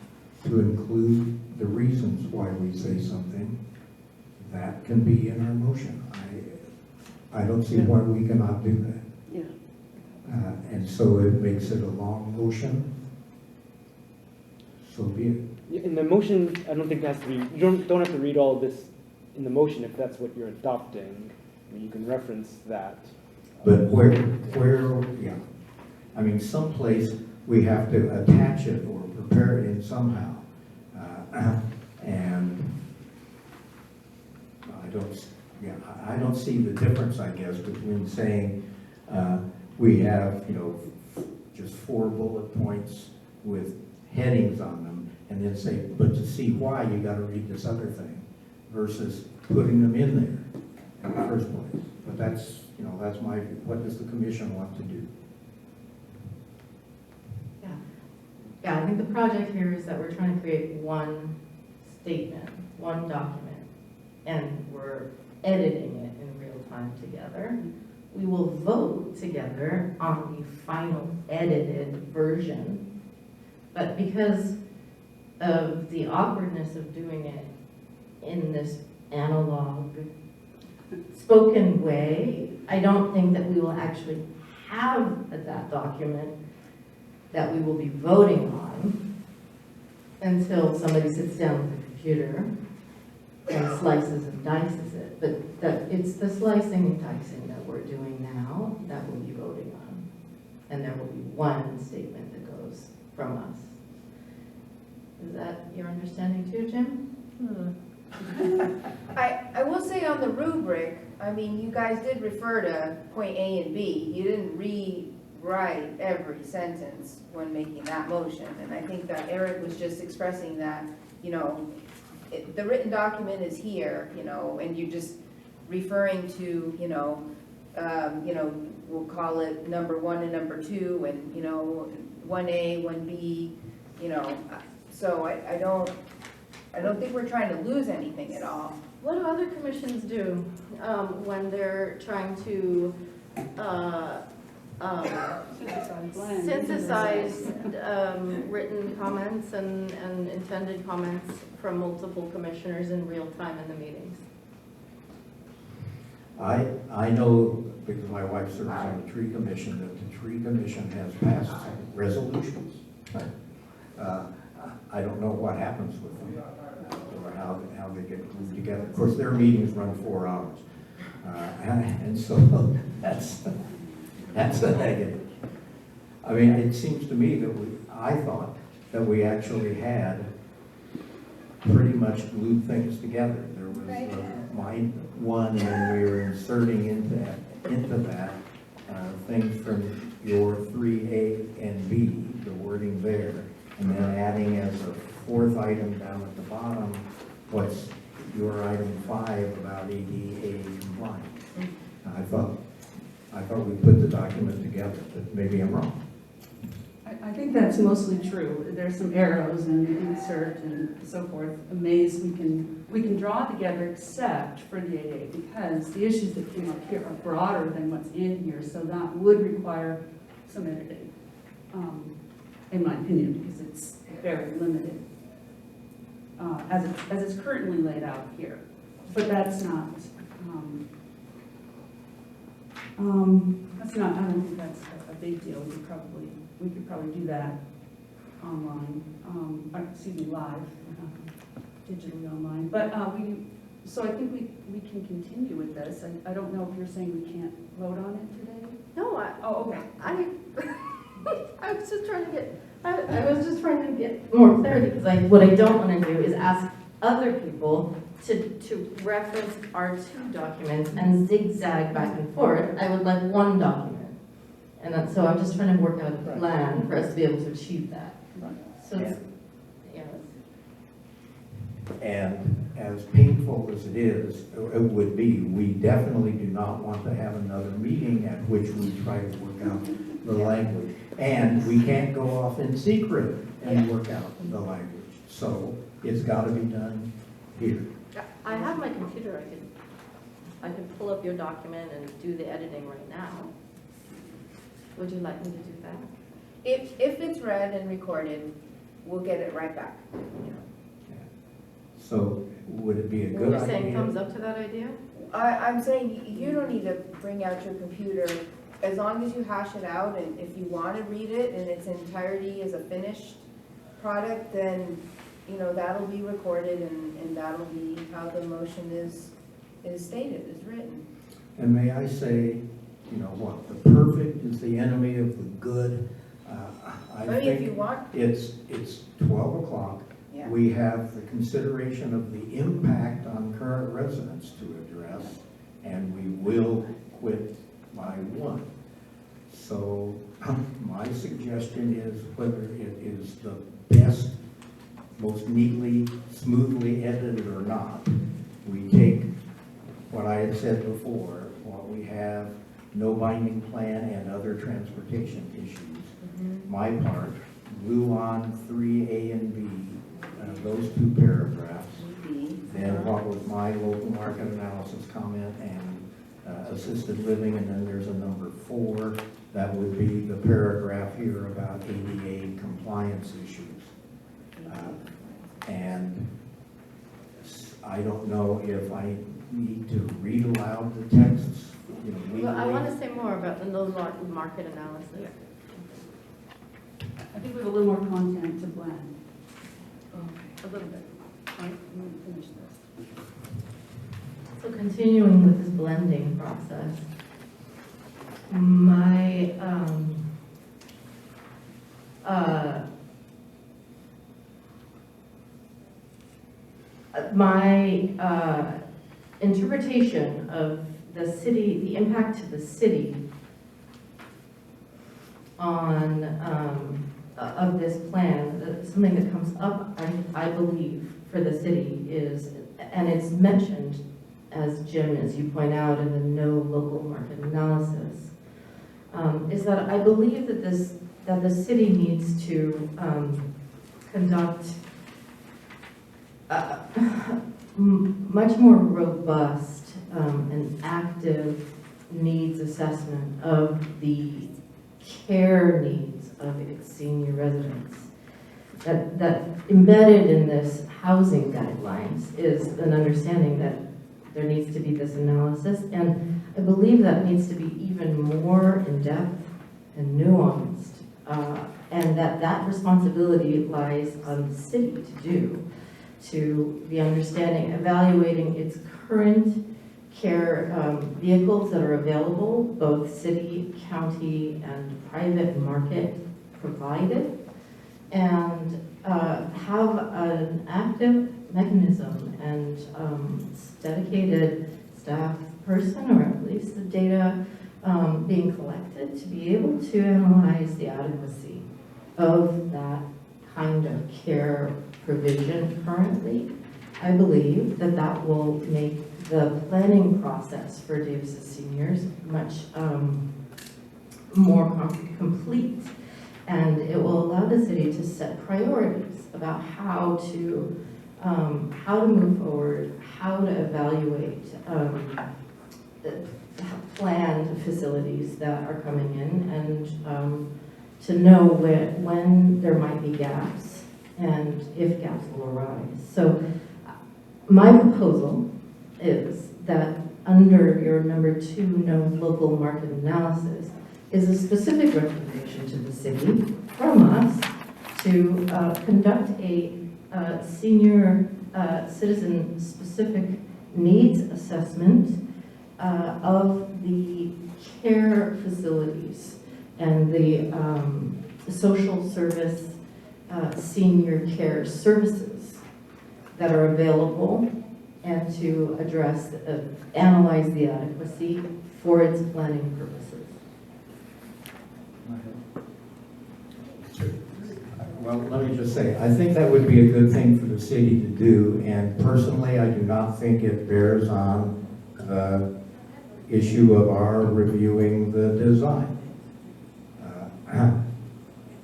to include the reasons why we say something, that can be in our motion. I don't see why we cannot do that. Yeah. And so it makes it a long motion, so be it. Yeah, in the motion, I don't think it has to be, you don't have to read all of this in the motion if that's what you're adopting. I mean, you can reference that. But where, yeah, I mean, someplace we have to attach it or prepare it in somehow. And I don't see the difference, I guess, between saying we have, you know, just 4 bullet points with headings on them, and then say, but to see why, you gotta read this other thing, versus putting them in there in the first place. But that's, you know, that's my view. What does the commission want to do? Yeah, I think the project here is that we're trying to create one statement, one document, and we're editing it in real time together. We will vote together on the final edited version, but because of the awkwardness of doing it in this analog spoken way, I don't think that we will actually have that document that we will be voting on until somebody sits down with the computer and slices and dices it. But it's the slicing and dicing that we're doing now that we'll be voting on. And there will be one statement that goes from us. Is that your understanding too, Jim? I will say on the rubric, I mean, you guys did refer to point A and B. You didn't rewrite every sentence when making that motion. And I think that Eric was just expressing that, you know, the written document is here, you know, and you're just referring to, you know, we'll call it number 1 and number 2, and, you know, 1A, 1B, you know. So I don't think we're trying to lose anything at all. What do other commissions do when they're trying to synthesize written comments and intended comments from multiple commissioners in real time in the meetings? I know, because my wife serves on the tree commission, that the tree commission has passed resolutions. I don't know what happens with them, or how they get glued together. Of course, their meetings run 4 hours. And so that's a negative. I mean, it seems to me that I thought that we actually had pretty much glued things together. There was my one, and then we were in inserting into that things from your 3A and B, the wording there, and then adding as a fourth item down at the bottom, what's your item 5 about ADA compliance. I thought we put the document together, but maybe I'm wrong. I think that's mostly true. There's some arrows and insert and so forth. Amaze, we can draw together except for the AA because the issues that came up here are broader than what's in here, so that would require some editing, in my opinion, because it's very limited as it's currently laid out here. But that's not, I don't think that's a big deal. We could probably do that online, live, digitally online. But so I think we can continue with this. I don't know if you're saying we can't vote on it today? No, Oh, okay. I was just trying to get, I was just trying to get more clarity, because what I don't want to do is ask other people to reference our 2 documents and zigzag back and forth. I would like one document. And so I'm just trying to work out a plan for us to be able to achieve that. So it's, yeah. And as painful as it would be, we definitely do not want to have another meeting at which we try to work out the language. And we can't go off in secret and work out the language. So it's got to be done here. I have my computer. I could pull up your document and do the editing right now. Would you like me to do that? If it's read and recorded, we'll get it right back. So would it be a good You're idea? saying thumbs up to that idea? I'm saying you don't need to bring out your computer, as long as you hash it out, and if you want to read it in its entirety as a finished product, then, that'll be recorded and that'll be how the motion is stated, is written. And may I say, the perfect is the enemy of the good. I If you think want, it's 12 o'clock. yeah. We have the consideration of the impact on current residents to address, and we will quit by 1. So my suggestion is, whether it is the best, most neatly, smoothly edited or not, we take what I had said before, what we have, no binding plan and other transportation issues. My part, glue on 3A and B, those 2 paragraphs. Then what was my local market analysis comment and assisted living, and then there's a number 4. That would be the paragraph here about ADA compliance issues. And I don't know if I need to read aloud the texts, legally. Well, I want to say more about the market analysis. I think we have a little more content to blend. A little bit. Right? We'll finish this. So continuing with this blending process, my interpretation of the city, the impact to the city on of this plan, something that comes up, I believe, for the city is, and it's mentioned, as Jim, as you point out, in the no local market analysis, is that I believe that the city needs to conduct much more robust and active needs assessment of the care needs of its senior residents. That embedded in this housing guidelines is an understanding that there needs to be this analysis, and I believe that needs to be even more in-depth and nuanced, and that responsibility lies on the city to do, to be understanding, evaluating its current care vehicles that are available, both city, county, and private market provided, and have an active mechanism and dedicated staff person, or at least the data being collected, to be able to analyze the adequacy of that kind of care provision currently. I believe that that will make the planning process for Davis seniors much more complete, and it will allow the city to set priorities about how to move forward, how to evaluate the planned facilities that are coming in, and to know when there might be gaps and if gaps will arise. So my proposal is that under your number 2, no local market analysis, is a specific recommendation to the city from us to conduct a senior citizen-specific needs assessment of the care facilities and the social service senior care services that are available, and to address, analyze the adequacy for its planning purposes. Well, let me just say, I think that would be a good thing for the city to do, and personally, I do not think it bears on the issue of our reviewing the design.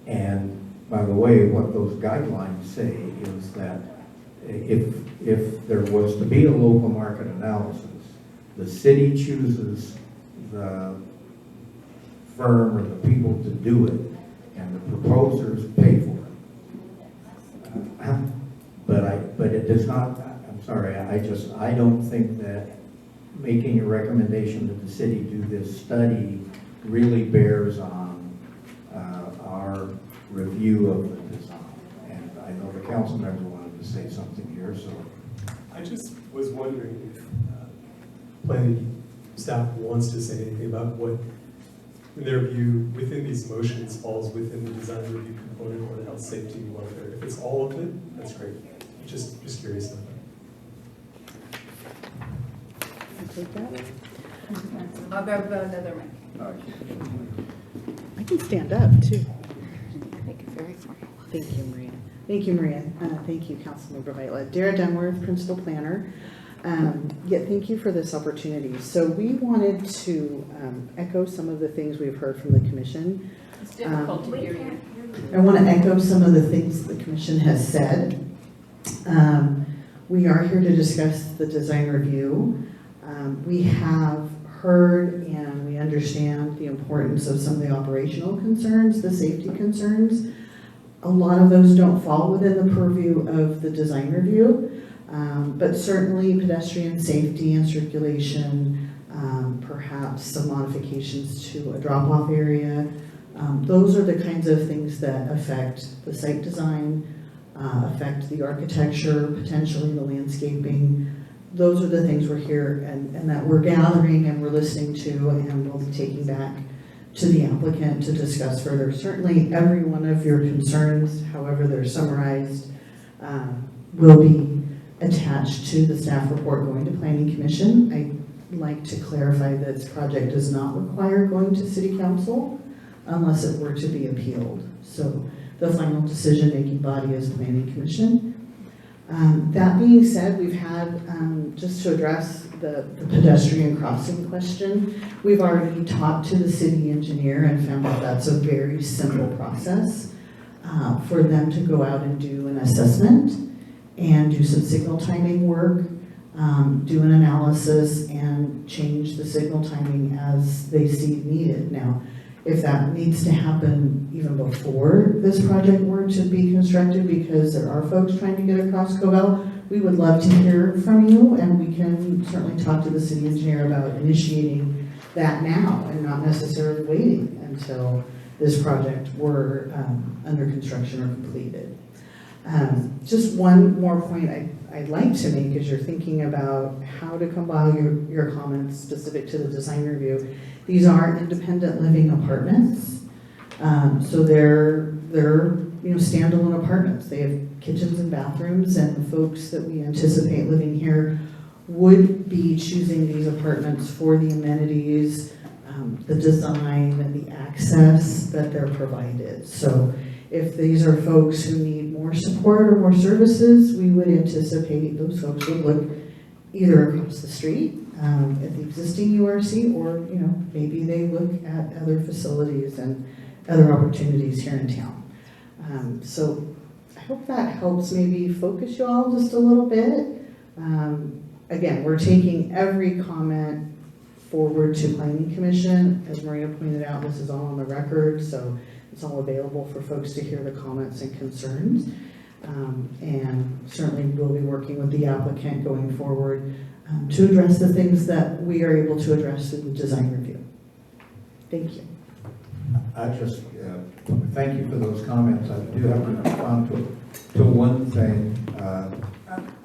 And by the way, what those guidelines say is that if there was to be a local market analysis, the city chooses the firm or the people to do it, and the proposers pay for it. But it does not, I'm sorry, I don't think that making a recommendation that the city do this study really bears on our review of the design. And I know the council member wanted to say something here, so. I just was wondering if planning staff wants to say anything about what, in their view, within these motions falls within the design review component or the health safety one. If it's all of it, that's great. Just curious about that. I'll grab another mic. I can stand up too. Thank you, Maria. Thank you, Maria. Thank you, Councilmember Viola. Dara Dunworth, Principal Planner. Thank you for this opportunity. So we wanted to echo some of the things we've heard from the Commission. It's difficult to hear you. I want to echo some of the things the Commission has said. We are here to discuss the design review. We have heard and we understand the importance of some of the operational concerns, the safety concerns. A lot of those don't fall within the purview of the design review, but certainly pedestrian safety and circulation, perhaps some modifications to a drop-off area. Those are the kinds of things that affect the site design, affect the architecture, potentially the landscaping. Those are the things we're here and that we're gathering and we're listening to, and we'll be taking back to the applicant to discuss further. Certainly every one of your concerns, however they're summarized, will be attached to the staff report going to Planning Commission. I'd like to clarify that this project does not require going to City Council unless it were to be appealed. So the final decision-making body is Planning Commission. That being said, we've had, just to address the pedestrian crossing question, we've already talked to the city engineer and found out that's a very simple process for them to go out and do an assessment and do some signal timing work, do an analysis and change the signal timing as they see needed. Now, if that needs to happen even before this project were to be constructed, because there are folks trying to get across Covell, we would love to hear from you, and we can certainly talk to the city engineer about initiating that now and not necessarily waiting until this project were under construction or completed. Just one more point I'd like to make as you're thinking about how to compile your comments specific to the design review. These are independent living apartments, so they're standalone apartments. They have kitchens and bathrooms, and the folks that we anticipate living here would be choosing these apartments for the amenities, the design, and the access that they're provided. So if these are folks who need more support or more services, we would anticipate those folks would look either across the street at the existing URC, or maybe they look at other facilities and other opportunities here in town. So I hope that helps maybe focus you all just a little bit. Again, we're taking every comment forward to Planning Commission. As Maria pointed out, this is all on the record, so it's all available for folks to hear the comments and concerns. And certainly we'll be working with the applicant going forward to address the things that we are able to address in the design review. Thank you. I just, thank you for those comments. I do have to respond to one thing.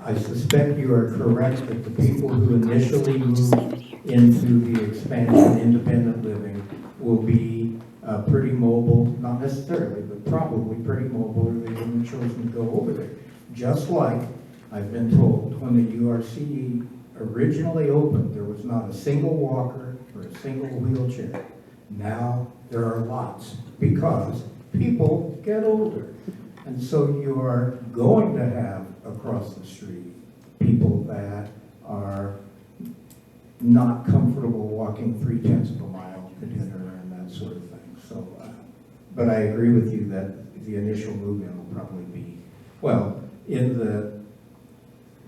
I suspect you are correct that the people who initially moved into the expansion independent living will be pretty mobile, not necessarily, but probably pretty mobile, or they wouldn't have chosen to go over there. Just like I've been told, when the URC originally opened, there was not a single walker or a single wheelchair. Now there are lots, because people get older. And so you are going to have across the street people that are not comfortable walking 3/10 of a mile to dinner and that sort of thing. So, but I agree with you that the initial move-in will probably be, well, in the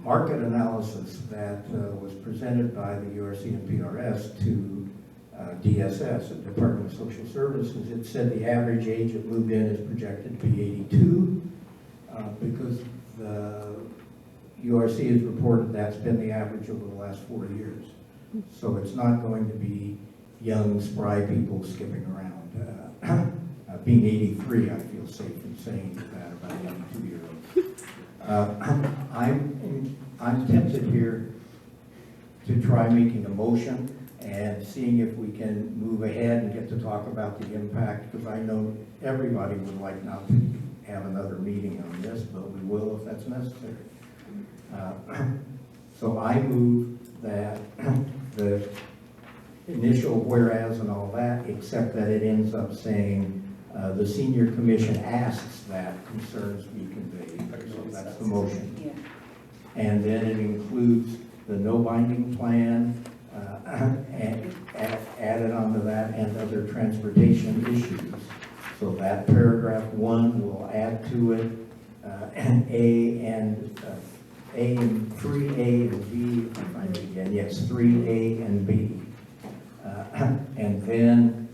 market analysis that was presented by the URC and PRS to DSS, the Department of Social Services, it said the average age of move-in is projected to be 82, because the URC has reported that's been the average over the last 4 years. So it's not going to be young, spry people skipping around. Being 83, I feel safe in saying that about a young 2-year-old. I'm tempted here to try making a motion and seeing if we can move ahead and get to talk about the impact, because I know everybody would like not to have another meeting on this, but we will if that's necessary. So I move that the initial whereas and all that, except that it ends up saying the senior commission asks that concerns be conveyed. So that's the motion. Yeah. And then it includes the no binding plan, and added onto that, and other transportation issues. So that paragraph 1 will add to it and A and 3A and B, if I find it again, yes, 3A and B. And then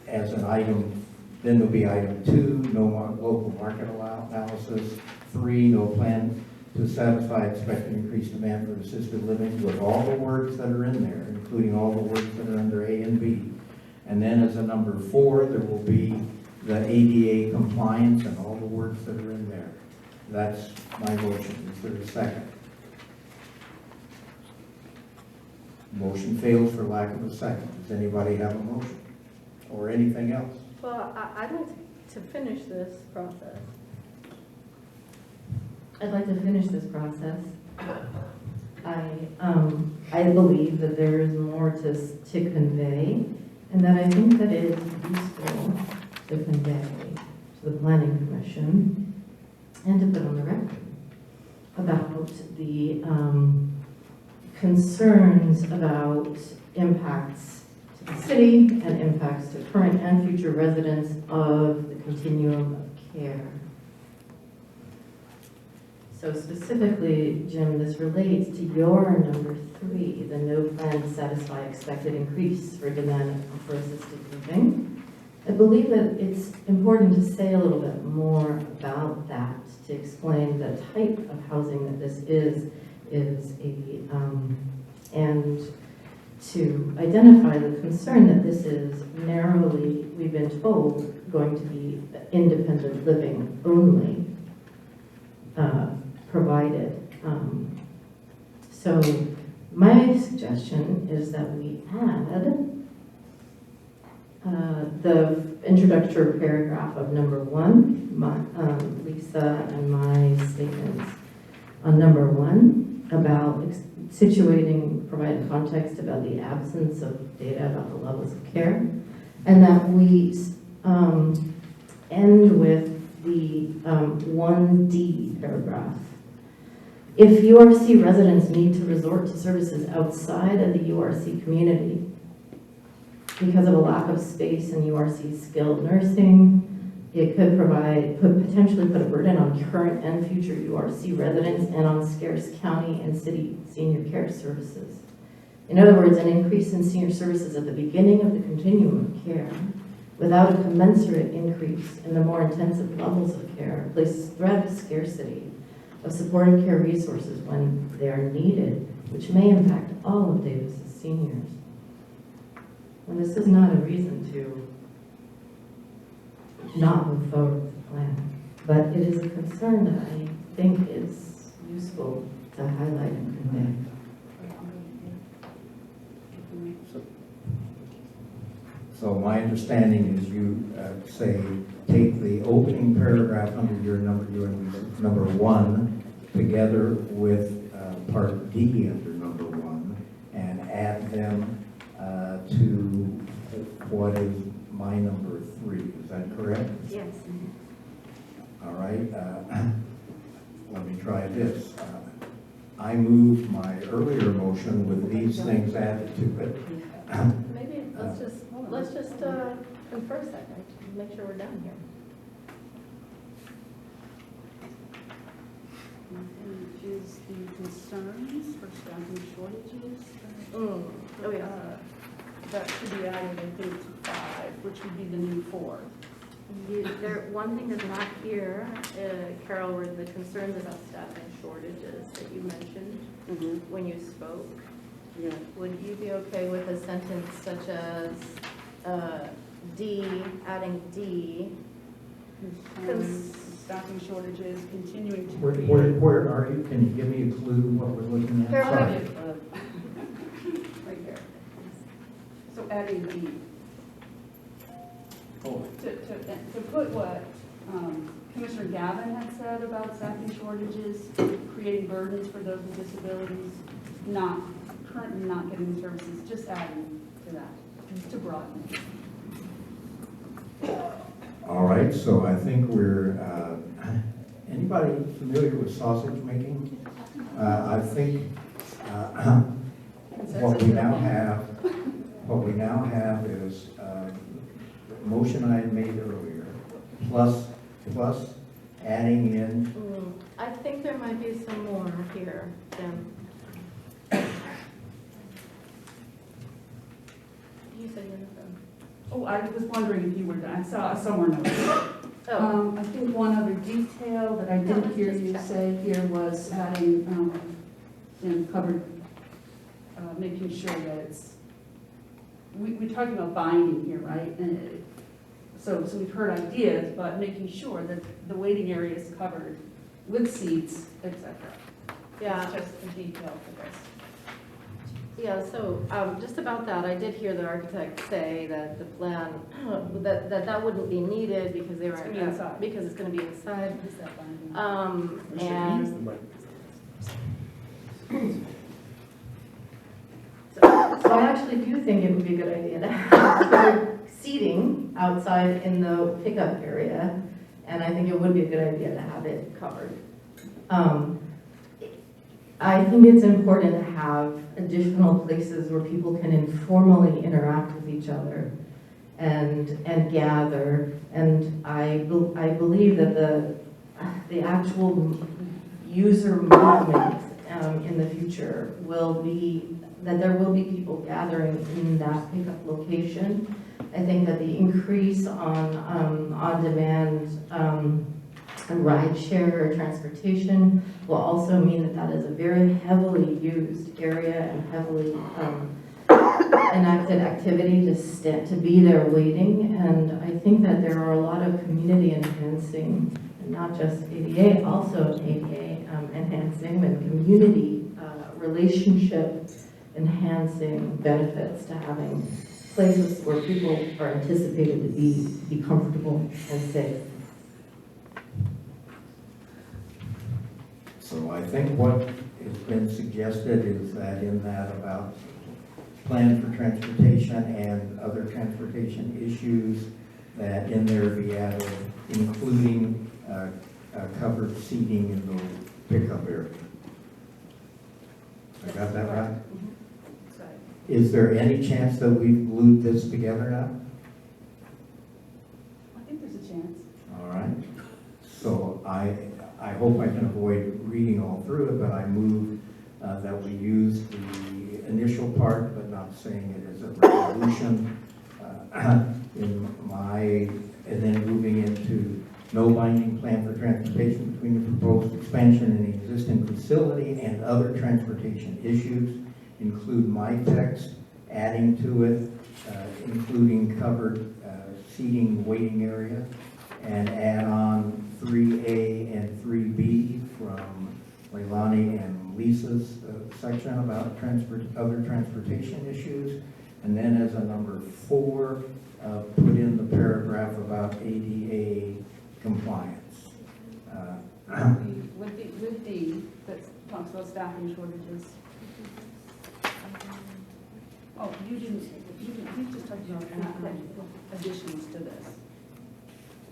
as an item, then there'll be item 2, no local market analysis, 3, no plan to satisfy expected increased demand for assisted living, with all the words that are in there, including all the words that are under A and B. And then as a number 4, there will be the ADA compliance and all the words that are in there. That's my motion. Is there a second? Motion fails for lack of a second. Does anybody have a motion or anything else? Well, I'd like to finish this process. I'd like to finish this process. I believe that there is more to convey, and that I think that it is useful to convey to the Planning Commission and to put on the record about the concerns about impacts to the city and impacts to current and future residents of the continuum of care. So specifically, Jim, this relates to your number 3, the no plan to satisfy expected increase for demand for assisted living. I believe that it's important to say a little bit more about that, to explain the type of housing that this is and to identify the concern that this is narrowly, we've been told, going to be independent living only provided. So my suggestion is that we add the introductory paragraph of number 1, Lisa and my statements on number 1, about providing context about the absence of data about the levels of care, and that we end with the 1D paragraph. If URC residents need to resort to services outside of the URC community because of a lack of space in URC skilled nursing, it could potentially put a burden on current and future URC residents and on scarce county and city senior care services. In other words, an increase in senior services at the beginning of the continuum of care without a commensurate increase in the more intensive levels of care places threat of scarcity of supportive care resources when they are needed, which may impact all of Davis's seniors. And this is not a reason to not move forward with the plan, but it is a concern that I think is useful to highlight and convey. So my understanding is you say, take the opening paragraph under your number 1 together with part D under number 1 and add them to what is my number 3. Is that correct? Yes. All right. Let me try this. I moved my earlier motion with these things added to it. Maybe let's just confer a second, make sure we're done here. Is the concerns for staffing shortages? Oh, yeah. That should be added, I think, to 5, which would be the new 4. One thing is not here, Carol, were the concerns about staffing shortages that you mentioned when you spoke. Yeah. Would you be okay with a sentence such as D, adding D? Staffing shortages continuing to Where are you? Can you give me a clue what we're looking at? Carol, Sorry. right there. So adding D. Oh. To put what Commissioner Gavin had said about staffing shortages, creating burdens for those with disabilities, currently not getting the services, just adding to that, to broaden it. All right, so I think we're, anybody familiar with sausage making? I think what we now have is the motion I had made earlier, plus adding in. I think there might be some more here, Jim. You said you're not done. Oh, I was wondering if you were done. I saw somewhere notes. Oh. I think one other detail that I didn't hear you say here was adding, and covered, making sure that it's, we're talking about binding here, right? And so we've heard ideas, but making sure that the waiting area is covered with seats, etc. Yeah. It's just a detail for this. Yeah, so just about that, I did hear the architect say that the plan, that wouldn't be needed because they were, It's gonna be inside. because it's going to be inside. What is that binding? We should use the mic. So I actually do think it would be a good idea to have seating outside in the pickup area, and I think it would be a good idea to have it covered. I think it's important to have additional places where people can informally interact with each other and gather. And I believe that the actual user movement in the future will be that there will be people gathering in that pickup location. I think that the increase on-demand ride-share transportation will also mean that that is a very heavily used area and heavily enacted activity to be there waiting. And I think that there are a lot of community enhancing, and not just ADA, also ADA enhancing and community relationship enhancing benefits to having places where people are anticipated to be comfortable and safe. So I think what it's been suggested is that in that about plan for transportation and other transportation issues, that in there be added, including covered seating in the pickup area. I got that right? Sorry. Is there any chance that we've glued this together now? I think there's a chance. All right. So I hope I can avoid reading all through it, but I move that we use the initial part, but not saying it as a resolution in my, and then moving into no binding plan for transportation between the proposed expansion and the existing facility and other transportation issues. Include my text, adding to it, including covered seating waiting area, and add on 3A and 3B from Leilani and Lisa's section about other transportation issues. And then as a number 4, put in the paragraph about ADA compliance. With D, that talks about staffing shortages. Oh, you just talked about additions to this.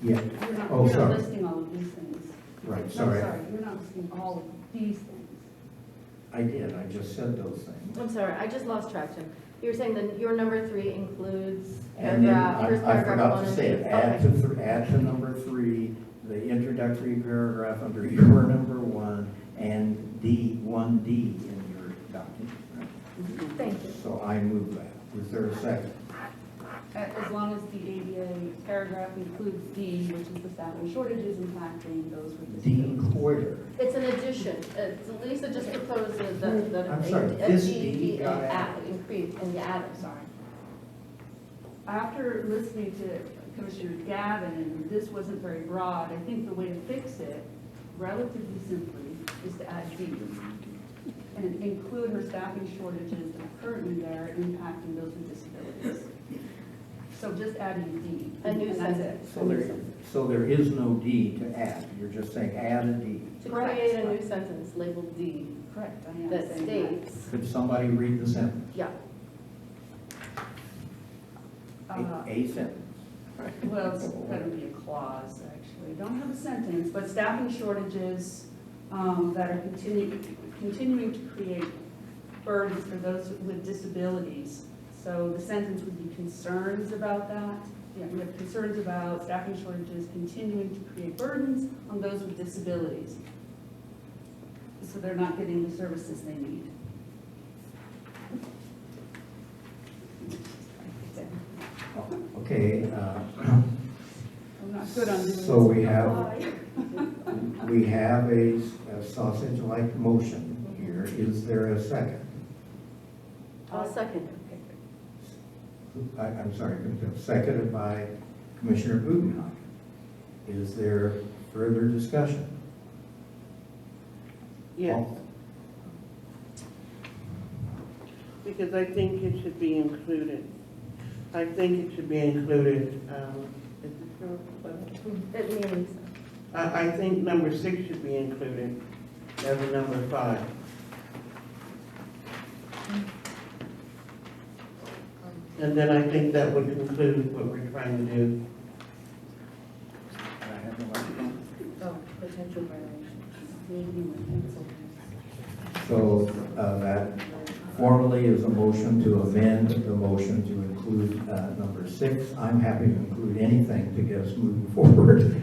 Yeah, You're not, Oh, you're not sorry. listing all of these things. right, No, sorry. you're not listing all of these things. I did, I just said those things. I'm sorry, I just lost track, Jim. You were saying that your number 3 includes And then paragraph, first I paragraph forgot 1 to and say 2. it, add to number 3, the introductory paragraph under your number 1 and 1D in your document. Right? Thank you. So I move that. Is there a second? As long as the ADA paragraph includes D, which is the staffing shortages impacting those with D disabilities. quarter. It's an addition. Lisa just proposes that I'm sorry, a this D D be got increase in the add, sorry. After listening to Commissioner Gavin, and this wasn't very broad, I think the way to fix it, relatively simply, is to add D. And include her staffing shortages that are currently there impacting those with disabilities. So just adding D. A new and that's sentence. it. So there is no D to add. You're just saying add a D. To Correct. create a new sentence labeled D Correct, I am that saying states, Could somebody read the sentence? yeah, A sentence. Well, it's gonna be a clause, actually. Don't have a sentence, but staffing shortages that are continuing to create burdens for those with disabilities. So the sentence would be concerns about that. Yeah, we have concerns about staffing shortages continuing to create burdens on those with disabilities. So they're not getting the services they need. Okay, I'm not good on doing this. so we have a sausage-like motion here. Is there a second? I'll second. I'm sorry, seconded by Commissioner Budenhoff. Is there further discussion? Yes. Because I think it should be included. I think it should be included, is it true? It means, I think number 6 should be included as a number 5. And then I think that would conclude what we're trying to do. oh, potential violations. So that formally is a motion to amend the motion to include number 6. I'm happy to include anything to get us moving forward.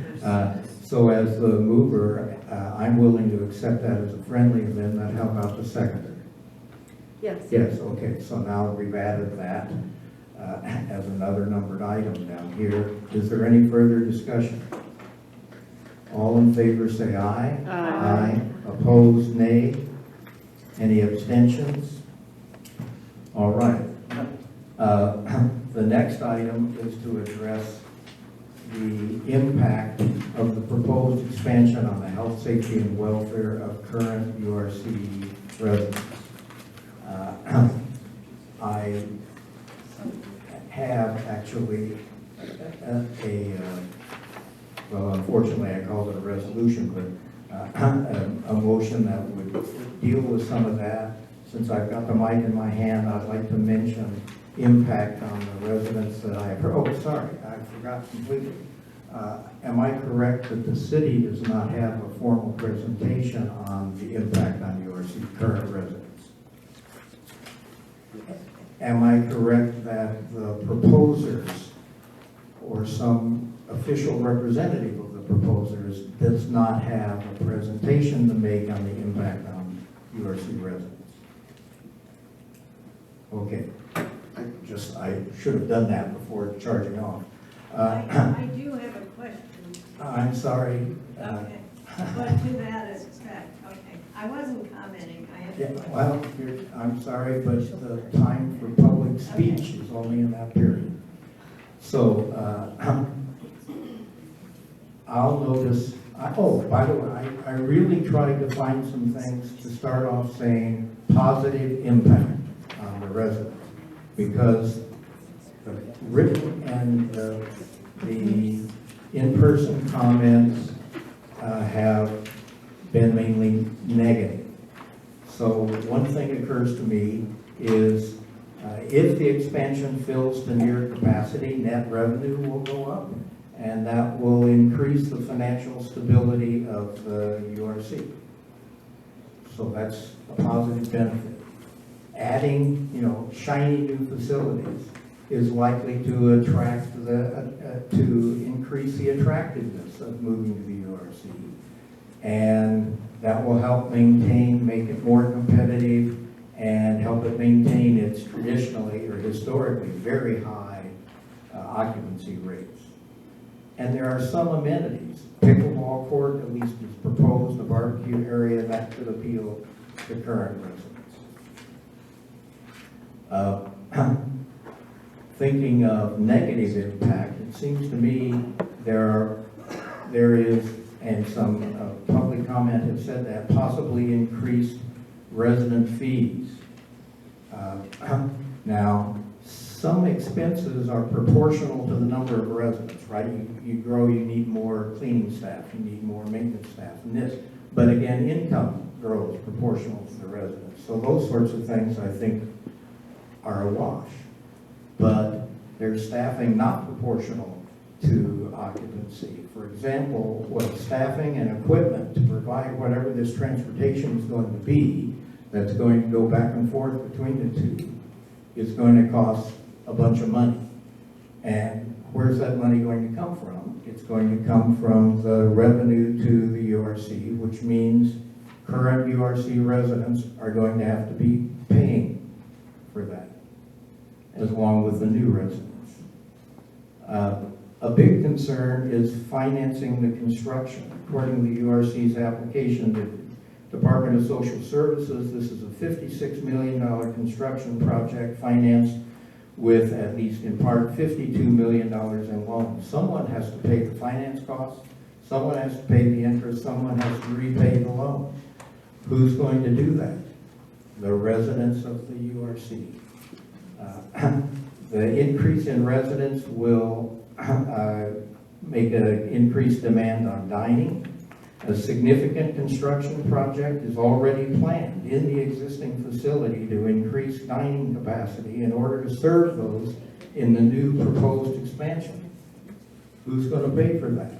So as the mover, I'm willing to accept that as a friendly amendment. How about the seconder? Yes. Yes, okay, so now we've added that as another numbered item down here. Is there any further discussion? All in favor say aye. Aye. Opposed, nay. Any abstentions? All right. The next item is to address the impact of the proposed expansion on the health, safety, and welfare of current URC residents. I have actually well, unfortunately, I called it a resolution, but a motion that would deal with some of that. Since I've got the mic in my hand, I'd like to mention impact on the residents that I have heard. Oh, sorry, I forgot completely. Am I correct that the city does not have a formal presentation on the impact on URC current residents? Am I correct that the proposers or some official representative of the proposers does not have a presentation to make on the impact on URC residents? Okay, I should have done that before charging off. I do have a question. I'm sorry. Okay, but to that effect, okay. I wasn't commenting, I have a Yeah, question. well, I'm sorry, but the time for public speech is only in that period. So, I'll notice, oh, by the way, I really tried to find some things to start off saying positive impact on the residents, because the written and the in-person comments have been mainly negative. So one thing occurs to me is if the expansion fills to near capacity, net revenue will go up, and that will increase the financial stability of the URC. So that's a positive benefit. Adding, shiny new facilities is likely to attract to increase the attractiveness of moving to the URC. And that will help make it more competitive, and help it maintain its traditionally or historically very high occupancy rates. And there are some amenities. Pickleball court, at least is proposed, a barbecue area, that could appeal to current residents. Thinking of negative impact, it seems to me there is, and some public comment have said that, possibly increased resident fees. Now, some expenses are proportional to the number of residents, right? You grow, you need more cleaning staff, you need more maintenance staff, and this. But again, income grows proportional to the residents. So those sorts of things, I think, are a wash. But there's staffing not proportional to occupancy. For example, staffing and equipment to provide whatever this transportation is going to be, that's going to go back and forth between the two, is going to cost a bunch of money. And where's that money going to come from? It's going to come from the revenue to the URC, which means current URC residents are going to have to be paying for that, along with the new residents. A big concern is financing the construction. According to the URC's application, the Department of Social Services, this is a $56 million construction project financed with, at least in part, $52 million in loans. Someone has to pay the finance costs, someone has to pay the interest, someone has to repay the loan. Who's going to do that? The residents of the URC. The increase in residents will make an increased demand on dining. A significant construction project is already planned in the existing facility to increase dining capacity in order to serve those in the new proposed expansion. Who's going to pay for that?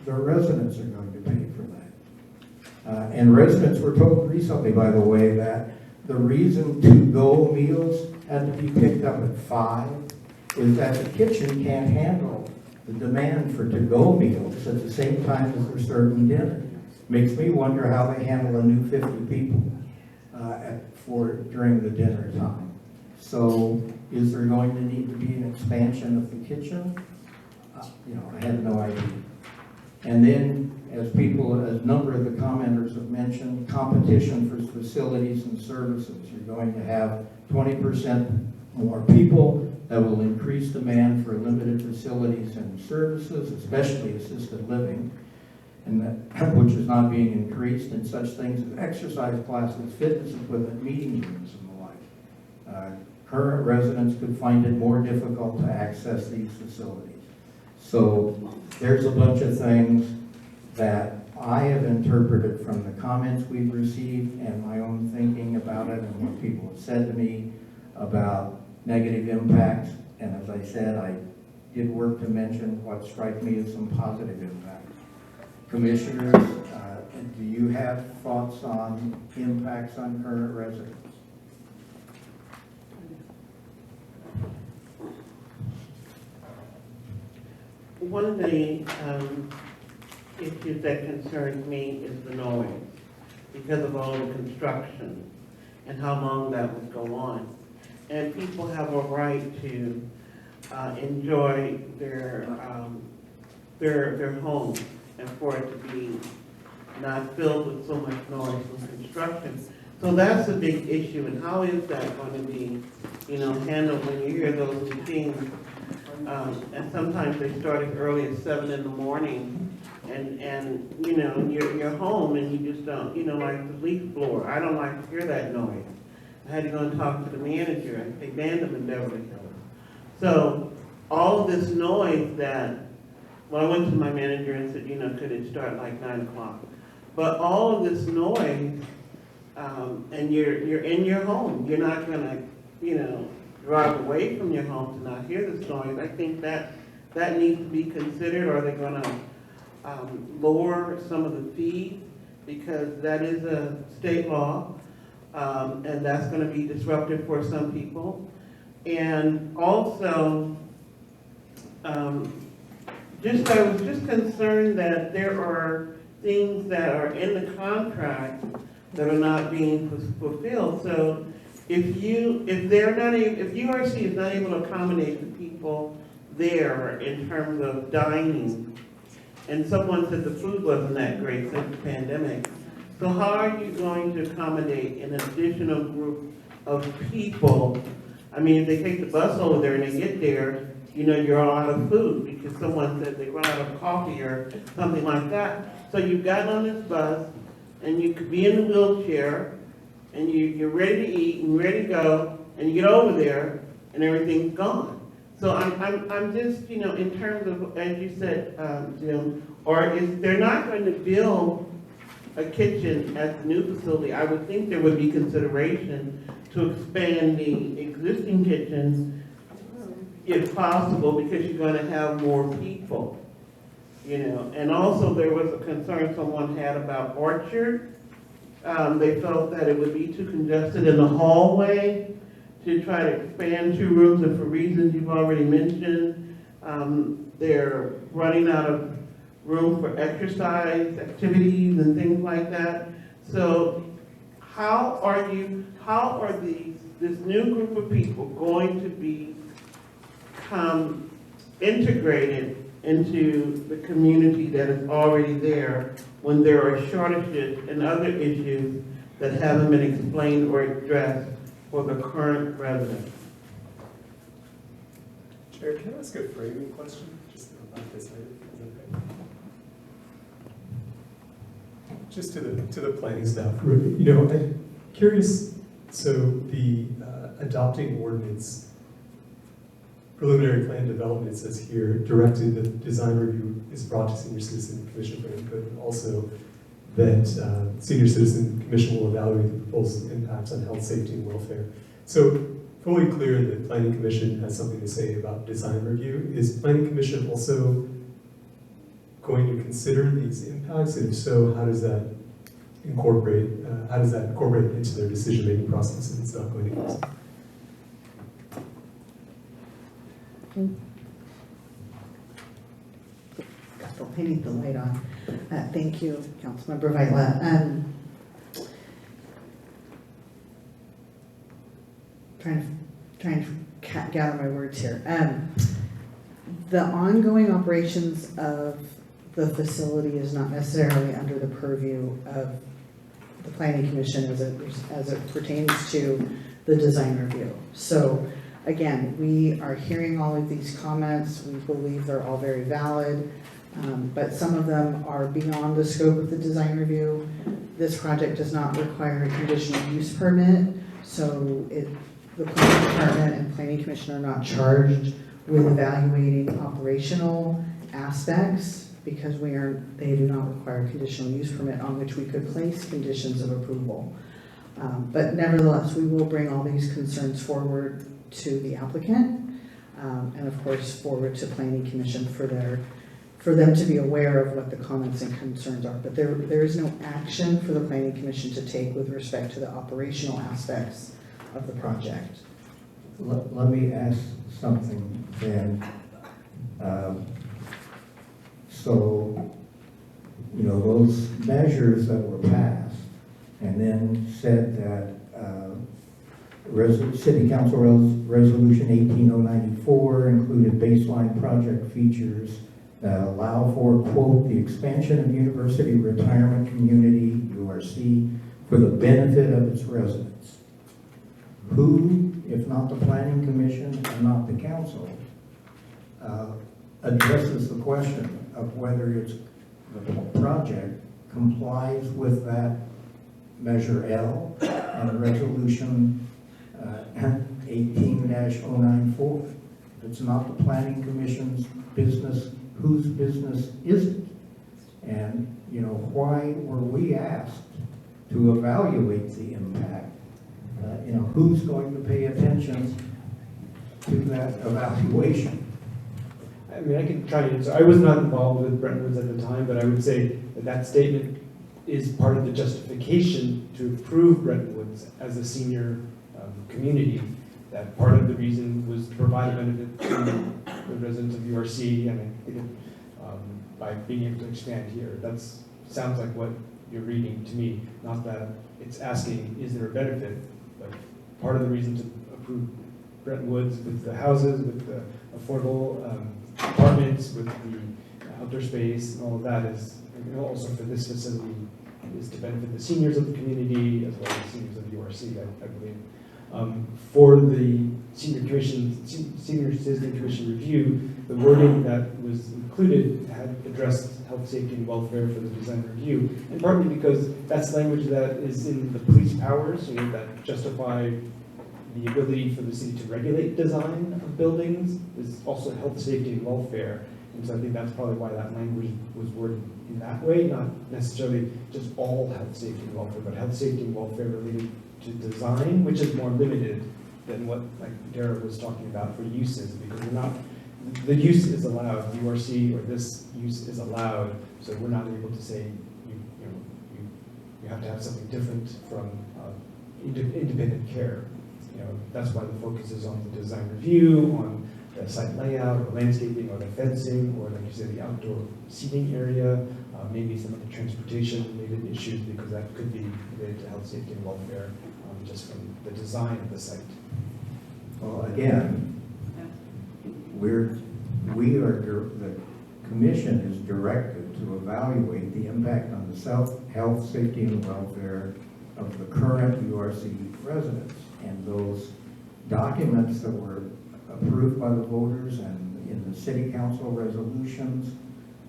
The residents are going to pay for that. And residents were told recently, by the way, that the reason to-go meals had to be picked up at 5 is that the kitchen can't handle the demand for to-go meals at the same time as they're serving dinner. Makes me wonder how they handle a new 50 people during the dinner time. So is there going to need to be an expansion of the kitchen? I have no idea. And then, as a number of the commenters have mentioned, competition for facilities and services. You're going to have 20% more people. That will increase demand for limited facilities and services, especially assisted living, and which is not being increased, and such things as exercise classes, fitness equipment, meeting rooms, and the like. Current residents could find it more difficult to access these facilities. So there's a bunch of things that I have interpreted from the comments we've received and my own thinking about it and what people have said to me about negative impacts. And as I said, I did work to mention what strike me as some positive impacts. Commissioners, do you have thoughts on impacts on current residents? One of the issues that concerns me is the noise because of all the construction and how long that would go on. And people have a right to enjoy their home and for it to be not filled with so much noise and construction. So that's a big issue, and how is that going to be, handled when you hear those machines? And sometimes they start as early as 7 in the morning, and you're home and you just don't, like the leaf blower. I don't like to hear that noise. I had to go and talk to the manager. They banned them in Beverly Hills. So all of this noise that, well, I went to my manager and said, could it start like 9 o'clock? But all of this noise, and you're in your home. You're not gonna, drive away from your home to not hear this noise. I think that needs to be considered. Are they gonna lower some of the fees? Because that is a state law, and that's gonna be disruptive for some people. And also, I was just concerned that there are things that are in the contract that are not being fulfilled. So if URC is not able to accommodate the people there in terms of dining, and someone said the food wasn't that great since the pandemic, so how are you going to accommodate an additional group of people? I mean, if they take the bus over there and they get there, you're all out of food because someone said they run out of coffee or something like that. So you've gotten on this bus and you could be in the wheelchair and you're ready to eat and ready to go, and you get over there and everything's gone. So I'm just, in terms of, as you said, Jim, they're not going to build a kitchen at the new facility. I would think there would be consideration to expand the existing kitchens if possible, because you're going to have more people, And also there was a concern someone had about Orchard. They felt that it would be too congested in the hallway to try to expand 2 rooms, and for reasons you've already mentioned, they're running out of room for exercise activities and things like that. So how are this new group of people going to become integrated into the community that is already there when there are shortages and other issues that haven't been explained or addressed for the current residents? Chair, can I ask a framing question just about this item? Just to the planning staff, I'm curious. So the adopting ordinance preliminary plan development, it says here, directed that design review is brought to Senior Citizen Commission for input, and also that Senior Citizen Commission will evaluate the proposal's impacts on health, safety, and welfare. So fully clear that Planning Commission has something to say about design review. Is Planning Commission also going to consider these impacts? And if so, how does that incorporate into their decision-making process if it's not going to consider? I need the light on. Thank you, Councilmember Viola. Trying to gather my words here. The ongoing operations of the facility is not necessarily under the purview of the Planning Commission as it pertains to the design review. So again, we are hearing all of these comments. We believe they're all very valid, but some of them are beyond the scope of the design review. This project does not require a conditional use permit, so the Planning Department and Planning Commission are not charged with evaluating operational aspects because they do not require a conditional use permit on which we could place conditions of approval. But nevertheless, we will bring all these concerns forward to the applicant, and of course, forward to Planning Commission for them to be aware of what the comments and concerns are. But there is no action for the Planning Commission to take with respect to the operational aspects of the project. Let me ask something then. So, those measures that were passed and then said that City Council Resolution 18094 included baseline project features that allow for, quote, the expansion of University Retirement Community, URC, for the benefit of its residents. Who, if not the Planning Commission and not the Council, addresses the question of whether the project complies with that Measure L and Resolution 18-094. If it's not the Planning Commission's business, whose business is it? And, why were we asked to evaluate the impact? Who's going to pay attention to that evaluation? I mean, I can try to answer. I was not involved with Brentwood's at the time, but I would say that statement is part of the justification to approve Brentwood's as a senior community. That part of the reason was to provide a benefit to the residents of URC, and I think by being able to expand here. That sounds like what you're reading to me, not that it's asking, is there a benefit? But part of the reason to approve Brentwood's with the houses, with the affordable apartments, with the outdoor space, and all of that is, also for this facility, is to benefit the seniors of the community as well as seniors of URC, I believe. For the Senior Citizen Commission review, the wording that was included had addressed health, safety, and welfare for the design review, and partly because that's language that is in the police powers, that justify the ability for the city to regulate design of buildings, is also health, safety, and welfare. And so I think that's probably why that language was worded in that way, not necessarily just all health, safety, and welfare, but health, safety, and welfare related to design, which is more limited than what Dara was talking about for uses, because the use is allowed, URC or this use is allowed, so we're not able to say you have to have something different from independent care. That's why the focus is on the design review, on the site layout, or landscaping, or the fencing, or like you said, the outdoor seating area, maybe some of the transportation-related issues, because that could be related to health, safety, and welfare, just from the design of the site. Well, again, the commission is directed to evaluate the impact on the health, safety, and welfare of the current URC residents. And those documents that were approved by the voters and in the city council resolutions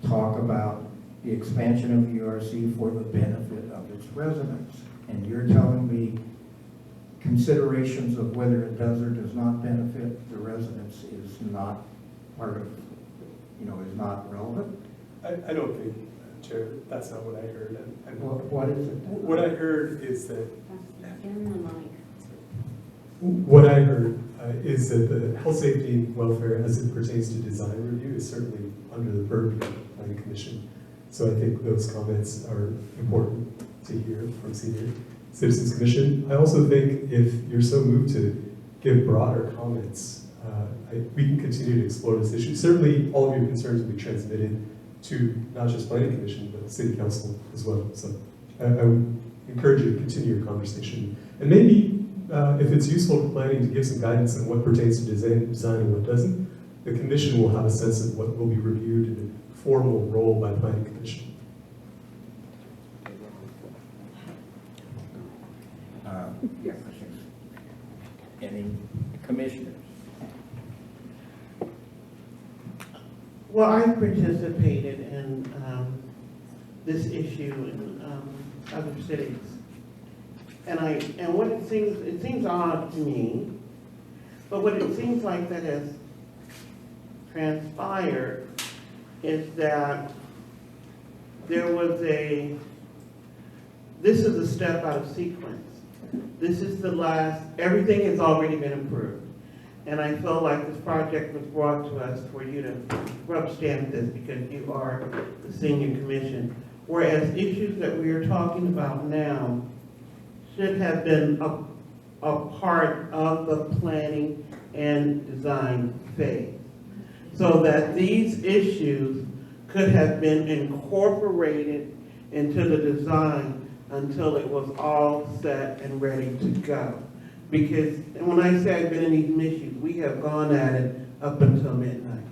talk about the expansion of URC for the benefit of its residents. And you're telling me considerations of whether it does or does not benefit the residents is not part of, is not relevant? I don't think, Chair, that's not what I heard. And What is it? what I heard is that In the mic. What I heard is that the health, safety, and welfare as it pertains to design review is certainly under the purview of the Planning Commission. So I think those comments are important to hear from Senior Citizens Commission. I also think if you're so moved to give broader comments, we can continue to explore this issue. Certainly all of your concerns will be transmitted to not just Planning Commission, but City Council as well. So I would encourage you to continue your conversation. And maybe if it's useful for planning to give some guidance on what pertains to design and what doesn't, the commission will have a sense of what will be reviewed in a formal role by Planning Commission. Any commissioners? Well, I participated in this issue in other cities. And what it seems odd to me, but what it seems like that has transpired is that this is a step out of sequence. This is the last, everything has already been approved. And I felt like this project was brought to us for you to rub stamp this because you are the senior commission. Whereas issues that we are talking about now should have been a part of the planning and design phase. So that these issues could have been incorporated into the design until it was all set and ready to go. Because when I say I've been in these issues, we have gone at it up until midnight.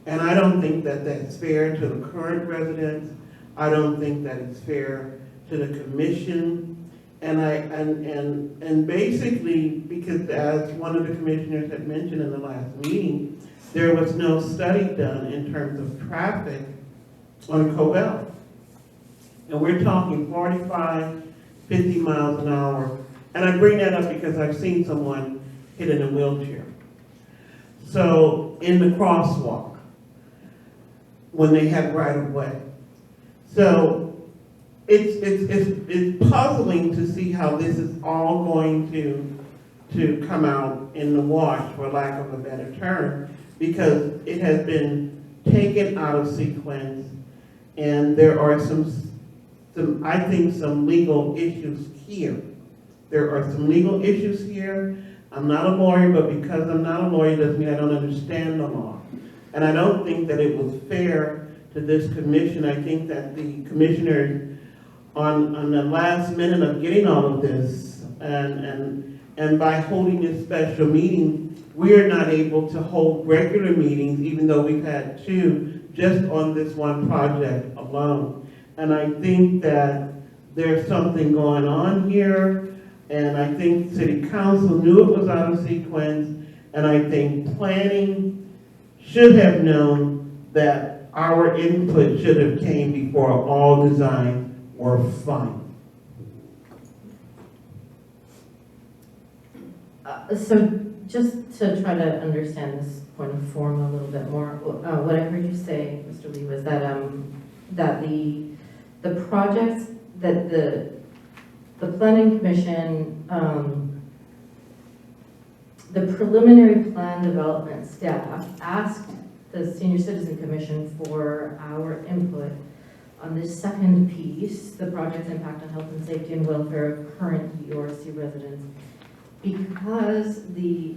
And I don't think that that's fair to the current residents. I don't think that it's fair to the commission. And basically, because as one of the commissioners had mentioned in the last meeting, there was no study done in terms of traffic on Covell. And we're talking 45, 50 miles an hour. And I bring that up because I've seen someone hit in a wheelchair. So in the crosswalk, when they have right of way. So it's puzzling to see how this is all going to come out in the wash, for lack of a better term, because it has been taken out of sequence, and there are I think some legal issues here. There are some legal issues here. I'm not a lawyer, but because I'm not a lawyer doesn't mean I don't understand the law. And I don't think that it was fair to this commission. I think that the commissioners on the last minute of getting all of this and by holding this special meeting, we are not able to hold regular meetings, even though we've had 2 just on this one project alone. And I think that there's something going on here, and I think City Council knew it was out of sequence, and I think planning should have known that our input should have came before all designs were final. So just to try to understand this point of form a little bit more, what I heard you say, Mr. Lee, was that that the projects that the Planning Commission, the preliminary plan development staff asked the Senior Citizen Commission for our input on this second piece, the project's impact on health and safety and welfare of current URC residents, because the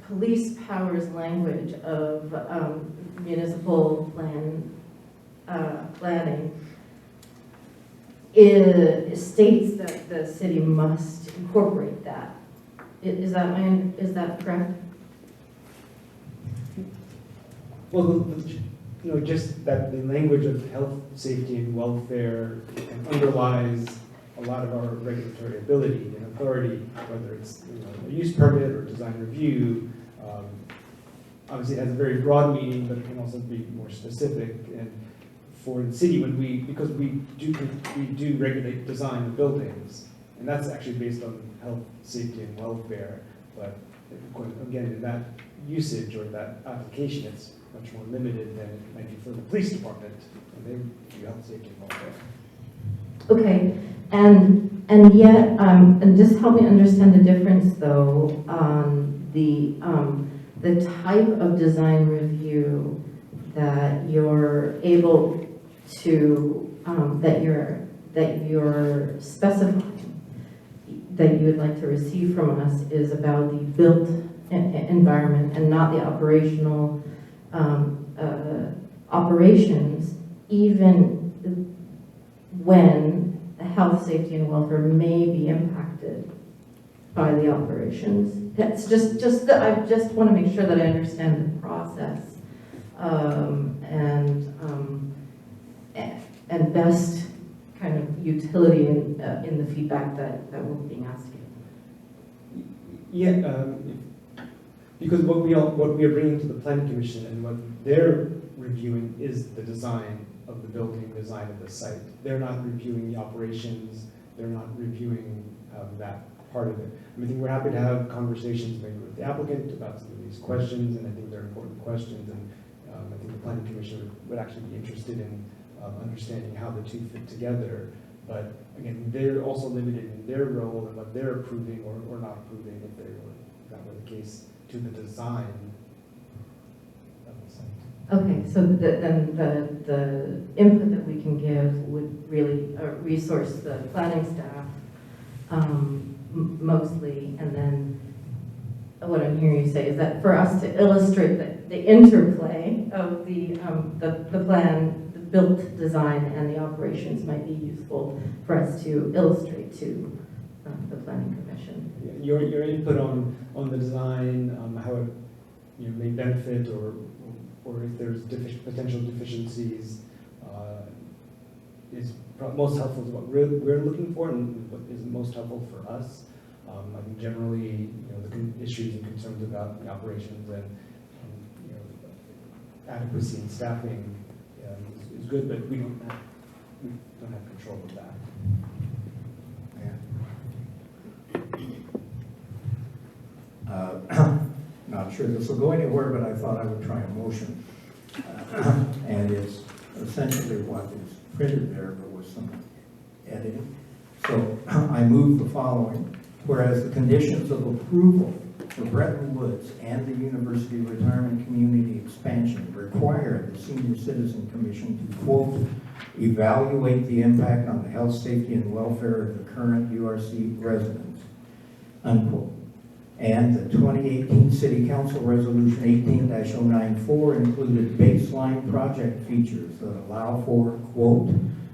police powers language of municipal planning states that the city must incorporate that. Is that correct? Well, just that the language of health, safety, and welfare underlies a lot of our regulatory ability and authority, whether it's a use permit or design review. Obviously, it has a very broad meaning, but it can also be more specific. And for the city, because we do regulate design of buildings, and that's actually based on health, safety, and welfare. But again, in that usage or that application, it's much more limited than it might be for the police department, and they do health, safety, and welfare. Okay, and yet, and just help me understand the difference though on the type of design review that you're able to that you're specifying that you would like to receive from us is about the built environment and not the operational operations, even when health, safety, and welfare may be impacted by the operations. It's I just want to make sure that I understand the process and best kind of utility in the feedback that we're being asked to give. Yeah, because what we are bringing to the Planning Commission and what they're reviewing is the design of the building, design of the site. They're not reviewing the operations. They're not reviewing that part of it. I think we're happy to have conversations maybe with the applicant about some of these questions, and I think they're important questions, and I think the Planning Commission would actually be interested in understanding how the two fit together. But again, they're also limited in their role and what they're approving or not approving, if that were the case, to the design of the site. Okay, so then the input that we can give would really resource the planning staff mostly, and then what I'm hearing you say is that for us to illustrate the interplay of the plan, the built design, and the operations might be useful for us to illustrate to the planning commission. Your input on the design, how it may benefit, or if there's potential deficiencies, is most helpful to what we're looking for, and what is most helpful for us. I think generally, the issues and concerns about the operations and adequacy and staffing is good, but we don't have control of that. Not sure this will go anywhere, but I thought I would try a motion. And it's essentially what is printed there, but with some editing. So I move the following. Whereas the conditions of approval for Bretton Woods and the University Retirement Community expansion require the Senior Citizen Commission to, quote, evaluate the impact on the health, safety, and welfare of the current URC residents, unquote. And the 2018 City Council Resolution 18-094 included baseline project features that allow for, quote,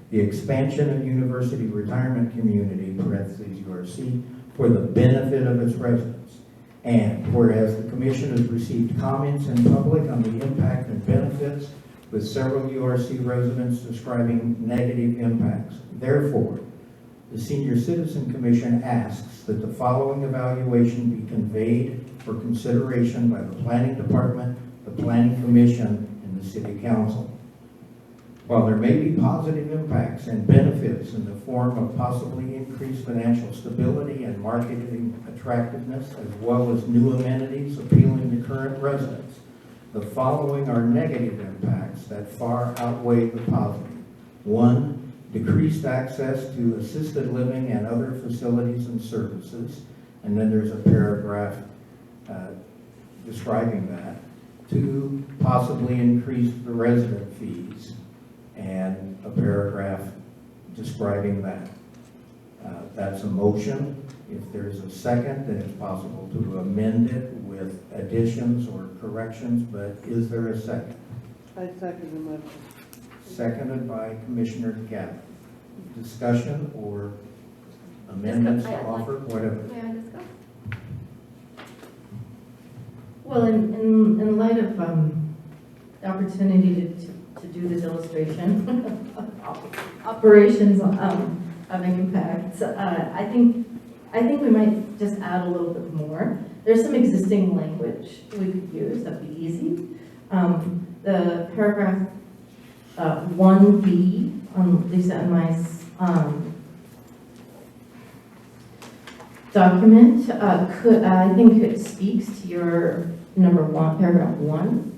the expansion of university retirement community, parentheses URC, for the benefit of its residents. And whereas the Commission has received comments in public on the impact and benefits, with several URC residents describing negative impacts. Therefore, the Senior Citizen Commission asks that the following evaluation be conveyed for consideration by the Planning Department, the Planning Commission, and the City Council. While there may be positive impacts and benefits in the form of possibly increased financial stability and marketing attractiveness, as well as new amenities appealing to current residents, the following are negative impacts that far outweigh the positive. 1, decreased access to assisted living and other facilities and services, and then there's a paragraph describing that. 2, possibly increased the resident fees, and a paragraph describing that. That's a motion. If there's a second, then it's possible to amend it with additions or corrections, but is there a second? I second the motion. Seconded by Commissioner Gabbard. Discussion or amendments to offer, whatever. May I discuss? Well, in light of the opportunity to do this illustration, operations having impacts, I think we might just add a little bit more. There's some existing language we could use that'd be easy. The paragraph 1B on Lisa and my document, I think it speaks to your paragraph 1,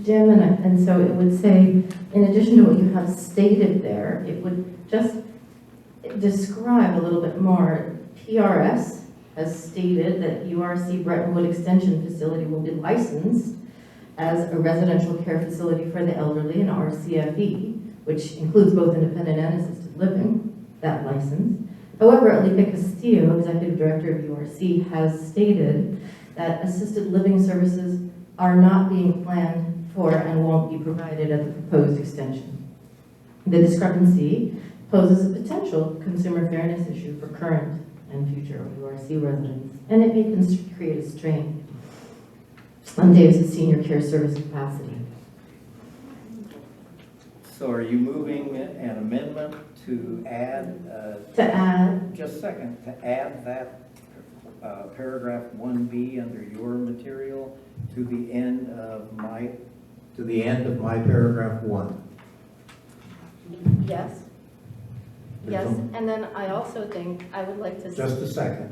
Jim, and so it would say, in addition to what you have stated there, it would just describe a little bit more. PRS has stated that URC Brettonwood Extension Facility will be licensed as a residential care facility for the elderly, and RCFE, which includes both independent and assisted living, that license. However, Alicia Castillo, Executive Director of URC, has stated that assisted living services are not being planned for and won't be provided at the proposed extension. The discrepancy poses a potential consumer fairness issue for current and future URC residents, and it may create a strain on Davis's senior care service capacity. So are you moving an amendment to add? Just a second, to add that paragraph 1B under your material to the end of my paragraph 1. Yes. Yes, and then I also think I would like to... Just a second.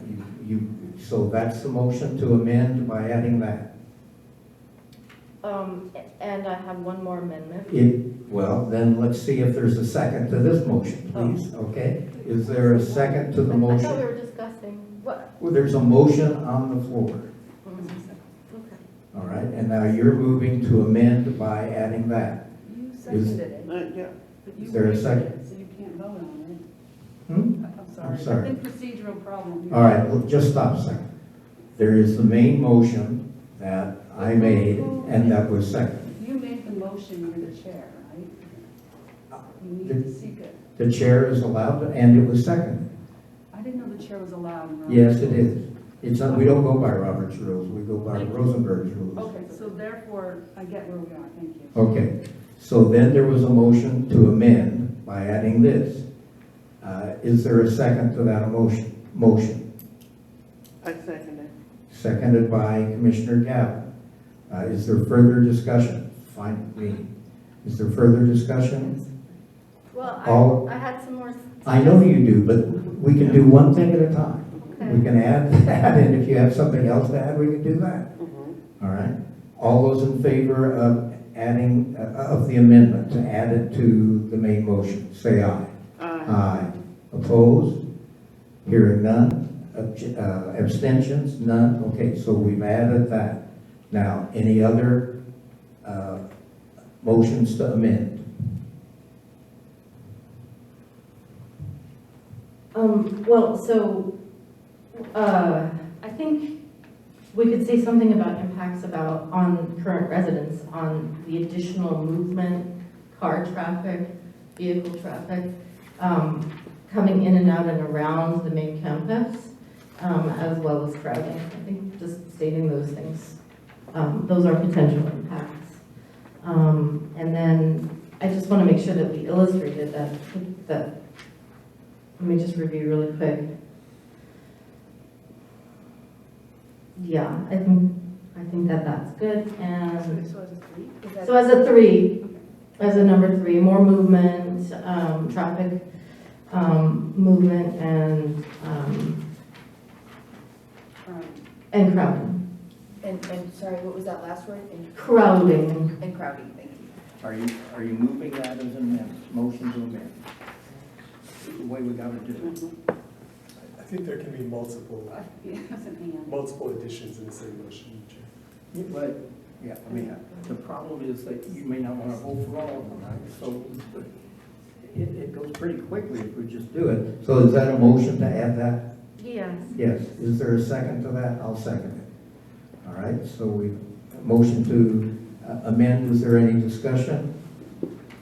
So that's the motion to amend by adding that. And I have one more amendment. Well, then let's see if there's a second to this motion, please, okay? Is there a second to the I thought we motion? were discussing, what? Well, there's a motion on the floor, Okay. all right? And now you're moving to amend by adding that. You seconded it. Yeah. But you Is there a waived second? it, so you can't vote on it. Hmm? I'm sorry. I think procedural problem. here. All right, well, just stop a second. There is the main motion that I made, and that was seconded. You made the motion, you're the chair, right? You need to seek it. The chair is allowed to, and it was seconded. I didn't know the chair was allowed. in Yes, Robert's it rules. is. It's not, we don't go by Robert's rules, we go by Rosenberg's rules. Okay, so therefore, I get where we are, thank you. Okay, so then there was a motion to amend by adding this. Is there a second to that motion? I second it. Seconded by Commissioner Gavin. Is there further discussion? Fine, me. Is there further discussion? Well, All- I had some more. I know you do, but we can do one thing at a time. We Okay. can add that, and if you have something else to add, we can do that. All right? All those in favor of adding, of the amendment to add it to the main motion, say aye. Aye. Opposed? Hearing none. Abstentions? None. Okay, so we've added that. Now, any other motions to amend? Well, so, I think we could say something about impacts on current residents, on the additional movement, car traffic, vehicle traffic, coming in and out and around the main campus, as well as crowding. I think just stating those things, those are potential impacts. And then I just want to make sure that we illustrated that, let me just review really quick. Yeah, I think that that's good, and So as a three? Is that- so as a three, as a number three, more movement, traffic, movement and crowding. And sorry, what was that last word? Crowding. And crowding, thank you. Are you moving that as an amendment, motion to amend? The way we gotta do it. I think there can be multiple And additions in the same motion, Chair. But, yeah, I mean, the problem is that you may not want to vote for all of them, right? So it goes pretty quickly if we just do it. So is that a motion to add that? Yes. Yes. Is there a second to that? I'll second it. All right, so we, motion to amend, is there any discussion?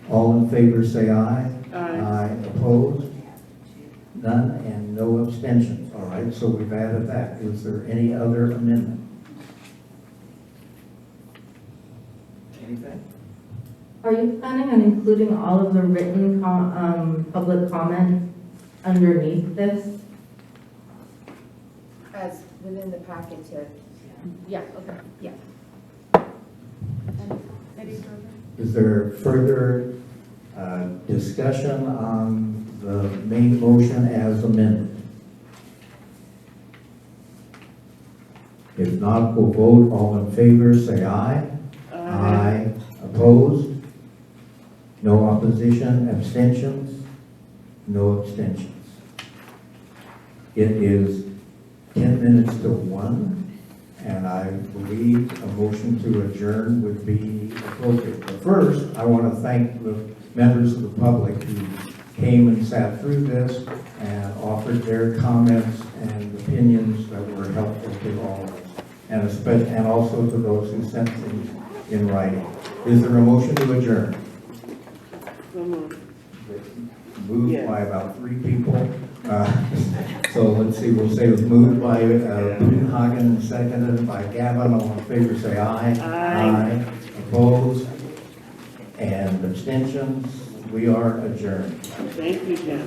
All in favor say aye. Aye. Opposed? None, and no abstentions. All right, so we've added that. Is there any other amendment? Anything? Are you planning on including all of the written public comment underneath this? As within the packet to, Yeah, okay. yeah. Eddie Gerber? Is there further discussion on the main motion as amended? If not, we'll vote. All in favor, say aye. Aye. Opposed? No opposition, abstentions? No abstentions. It is 10 minutes to 1, and I believe a motion to adjourn would be appropriate. But first, I want to thank the members of the public who came and sat through this and offered their comments and opinions that were helpful to all of us, and also to those who sent things in writing. Is there a motion to adjourn? Moved by about 3 people. So let's see, we'll say it was moved by Budenhagen and seconded by Gavin. All in favor say aye. Aye. Opposed? And abstentions? We are adjourned. Thank you, Jim.